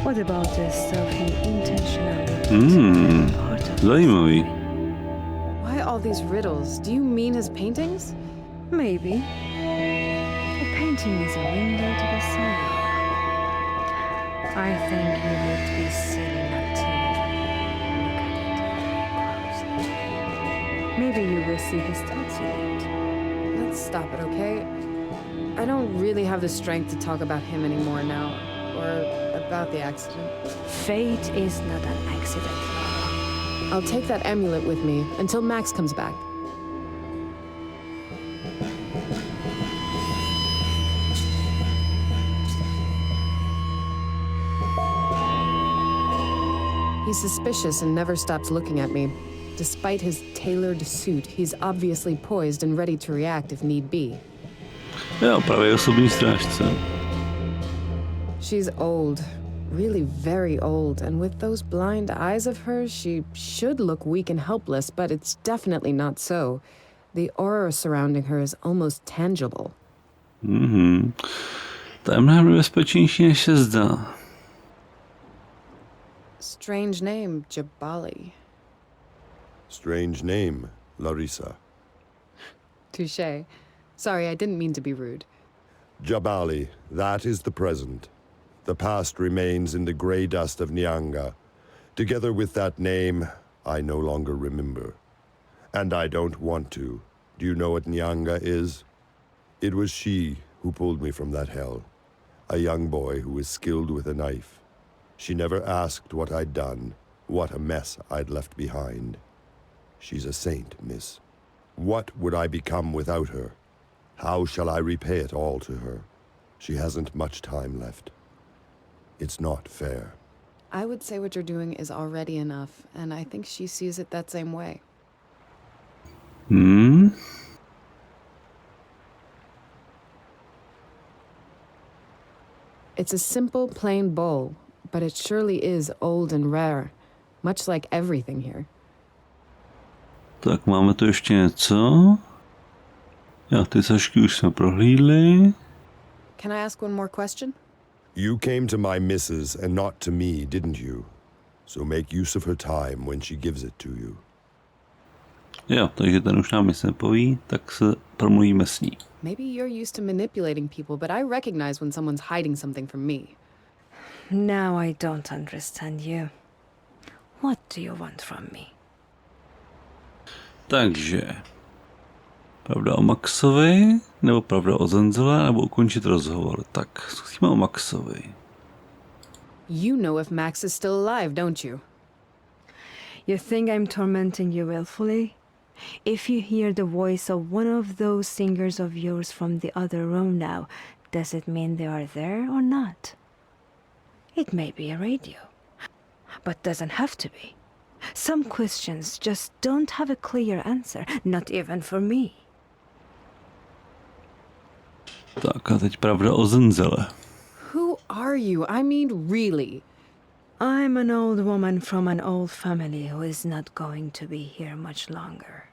what about the stuff he intentionally part of
Zajímavý.
Why all these riddles? Do you mean his paintings?
Maybe. A painting is a window to the soul. I think you would be silly not to look at it closely. Maybe you will see his thoughts in it.
Let's stop it, okay? I don't really have the strength to talk about him anymore now, or about the accident.
Fate is not an accident, Lara.
I'll take that amulet with me until Max comes back. He's suspicious and never stops looking at me. Despite his tailored suit, he's obviously poised and ready to react if need be.
Jo, právě osobní strážce.
She's old, really very old, and with those blind eyes of hers, she should look weak and helpless, but it's definitely not so. The aura surrounding her is almost tangible.
To je mnohem nebezpečnější, než se zdá.
Strange name, Jabali.
Strange name, Larissa.
Touché. Sorry, I didn't mean to be rude.
Jabali, that is the present. The past remains in the grey dust of Nyanga. Together with that name, I no longer remember. And I don't want to. Do you know what Nyanga is? It was she who pulled me from that hell. A young boy who was skilled with a knife. She never asked what I'd done, what a mess I'd left behind. She's a saint, miss. What would I become without her? How shall I repay it all to her? She hasn't much time left. It's not fair.
I would say what you're doing is already enough, and I think she sees it that same way. It's a simple, plain bowl, but it surely is old and rare, much like everything here.
Tak máme tu ještě něco. Já ty sašky už jsme prohlídli.
Can I ask one more question?
You came to my missus and not to me, didn't you? So make use of her time when she gives it to you.
Jo, takže ten už nám nic nepoví, tak se promluvíme s ní.
Maybe you're used to manipulating people, but I recognize when someone's hiding something from me.
Now I don't understand you. What do you want from me?
Takže, pravda o Maxovi, nebo pravda o Zenzele, nebo ukončit rozhovor. Tak, zkusíme o Maxovi.
You know if Max is still alive, don't you?
You think I'm tormenting you willfully? If you hear the voice of one of those singers of yours from the other room now, does it mean they are there or not? It may be a radio, but doesn't have to be. Some questions just don't have a clear answer, not even for me.
Tak a teď pravda o Zenzele.
Who are you? I mean, really.
I'm an old woman from an old family who is not going to be here much longer.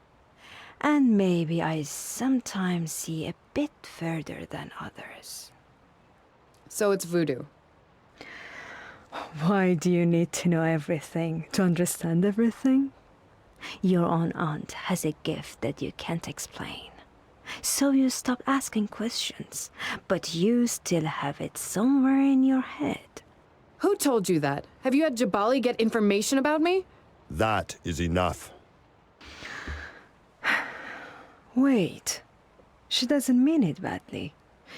And maybe I sometimes see a bit further than others.
So it's voodoo.
Why do you need to know everything, to understand everything? Your own aunt has a gift that you can't explain. So you stop asking questions, but you still have it somewhere in your head.
Who told you that? Have you had Jabali get information about me?
That is enough.
Wait. She doesn't mean it badly.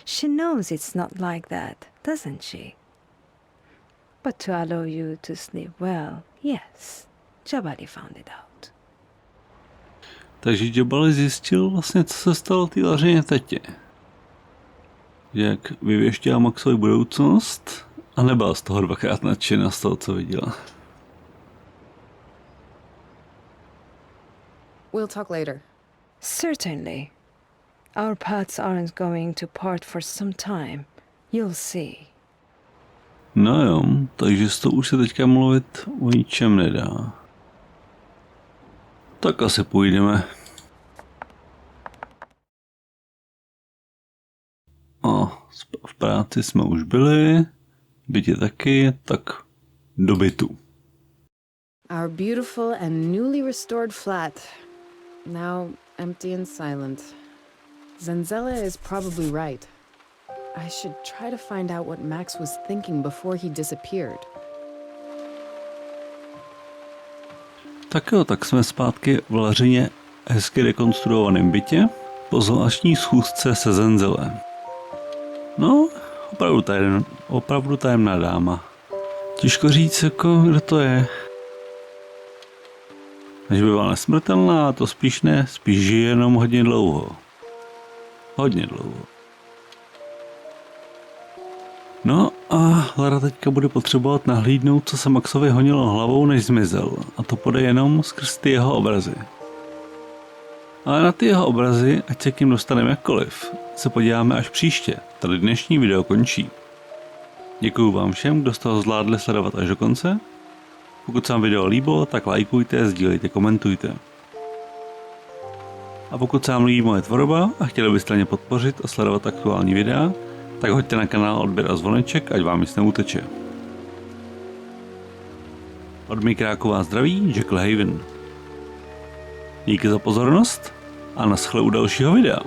She knows it's not like that, doesn't she? But to allow you to sleep well, yes, Jabali found it out.
Takže Jabali zjistil vlastně, co se stalo té Lařině tetě. Jak vyvěštěla Maxovi budoucnost a nebyla z toho dvakrát nadšená z toho, co viděla.
We'll talk later.
Certainly. Our paths aren't going to part for some time. You'll see.
No jo, takže z toho už se teďka mluvit o ničem nedá. Tak asi půjdeme. V práci jsme už byli, bytě taky, tak do bytu.
Our beautiful and newly restored flat. Now empty and silent. Zenzele is probably right. I should try to find out what Max was thinking before he disappeared.
Tak jo, tak jsme zpátky v Lařině hezky rekonstruovaném bytě po zvláštní schůzce se Zenzele. No, opravdu tajemná dáma. Těžko říct, jako, kdo to je. Než by byla nesmrtelná, to spíš ne, spíš žije jenom hodně dlouho. Hodně dlouho. No a Lara teďka bude potřebovat nahlídnout, co se Maxovi honilo hlavou, než zmizel. A to půjde jenom skrz ty jeho obrazy. Ale na ty jeho obrazy, ať se k ním dostaneme jakkoliv, se podíváme až příště. Tady dnešní video končí. Děkuju vám všem, kdo jste ho zvládli sledovat až do konce. Pokud se vám video líbilo, tak lajkujte, sdílejte, komentujte. A pokud se vám líbí moje tvorba a chtěli byste mě podpořit a sledovat aktuální videa, tak hoďte na kanál odběr a zvoneček, ať vám nic neuteče. Od mikráku vás zdraví Jackal Haven. Díky za pozornost a naschle u dalšího videa.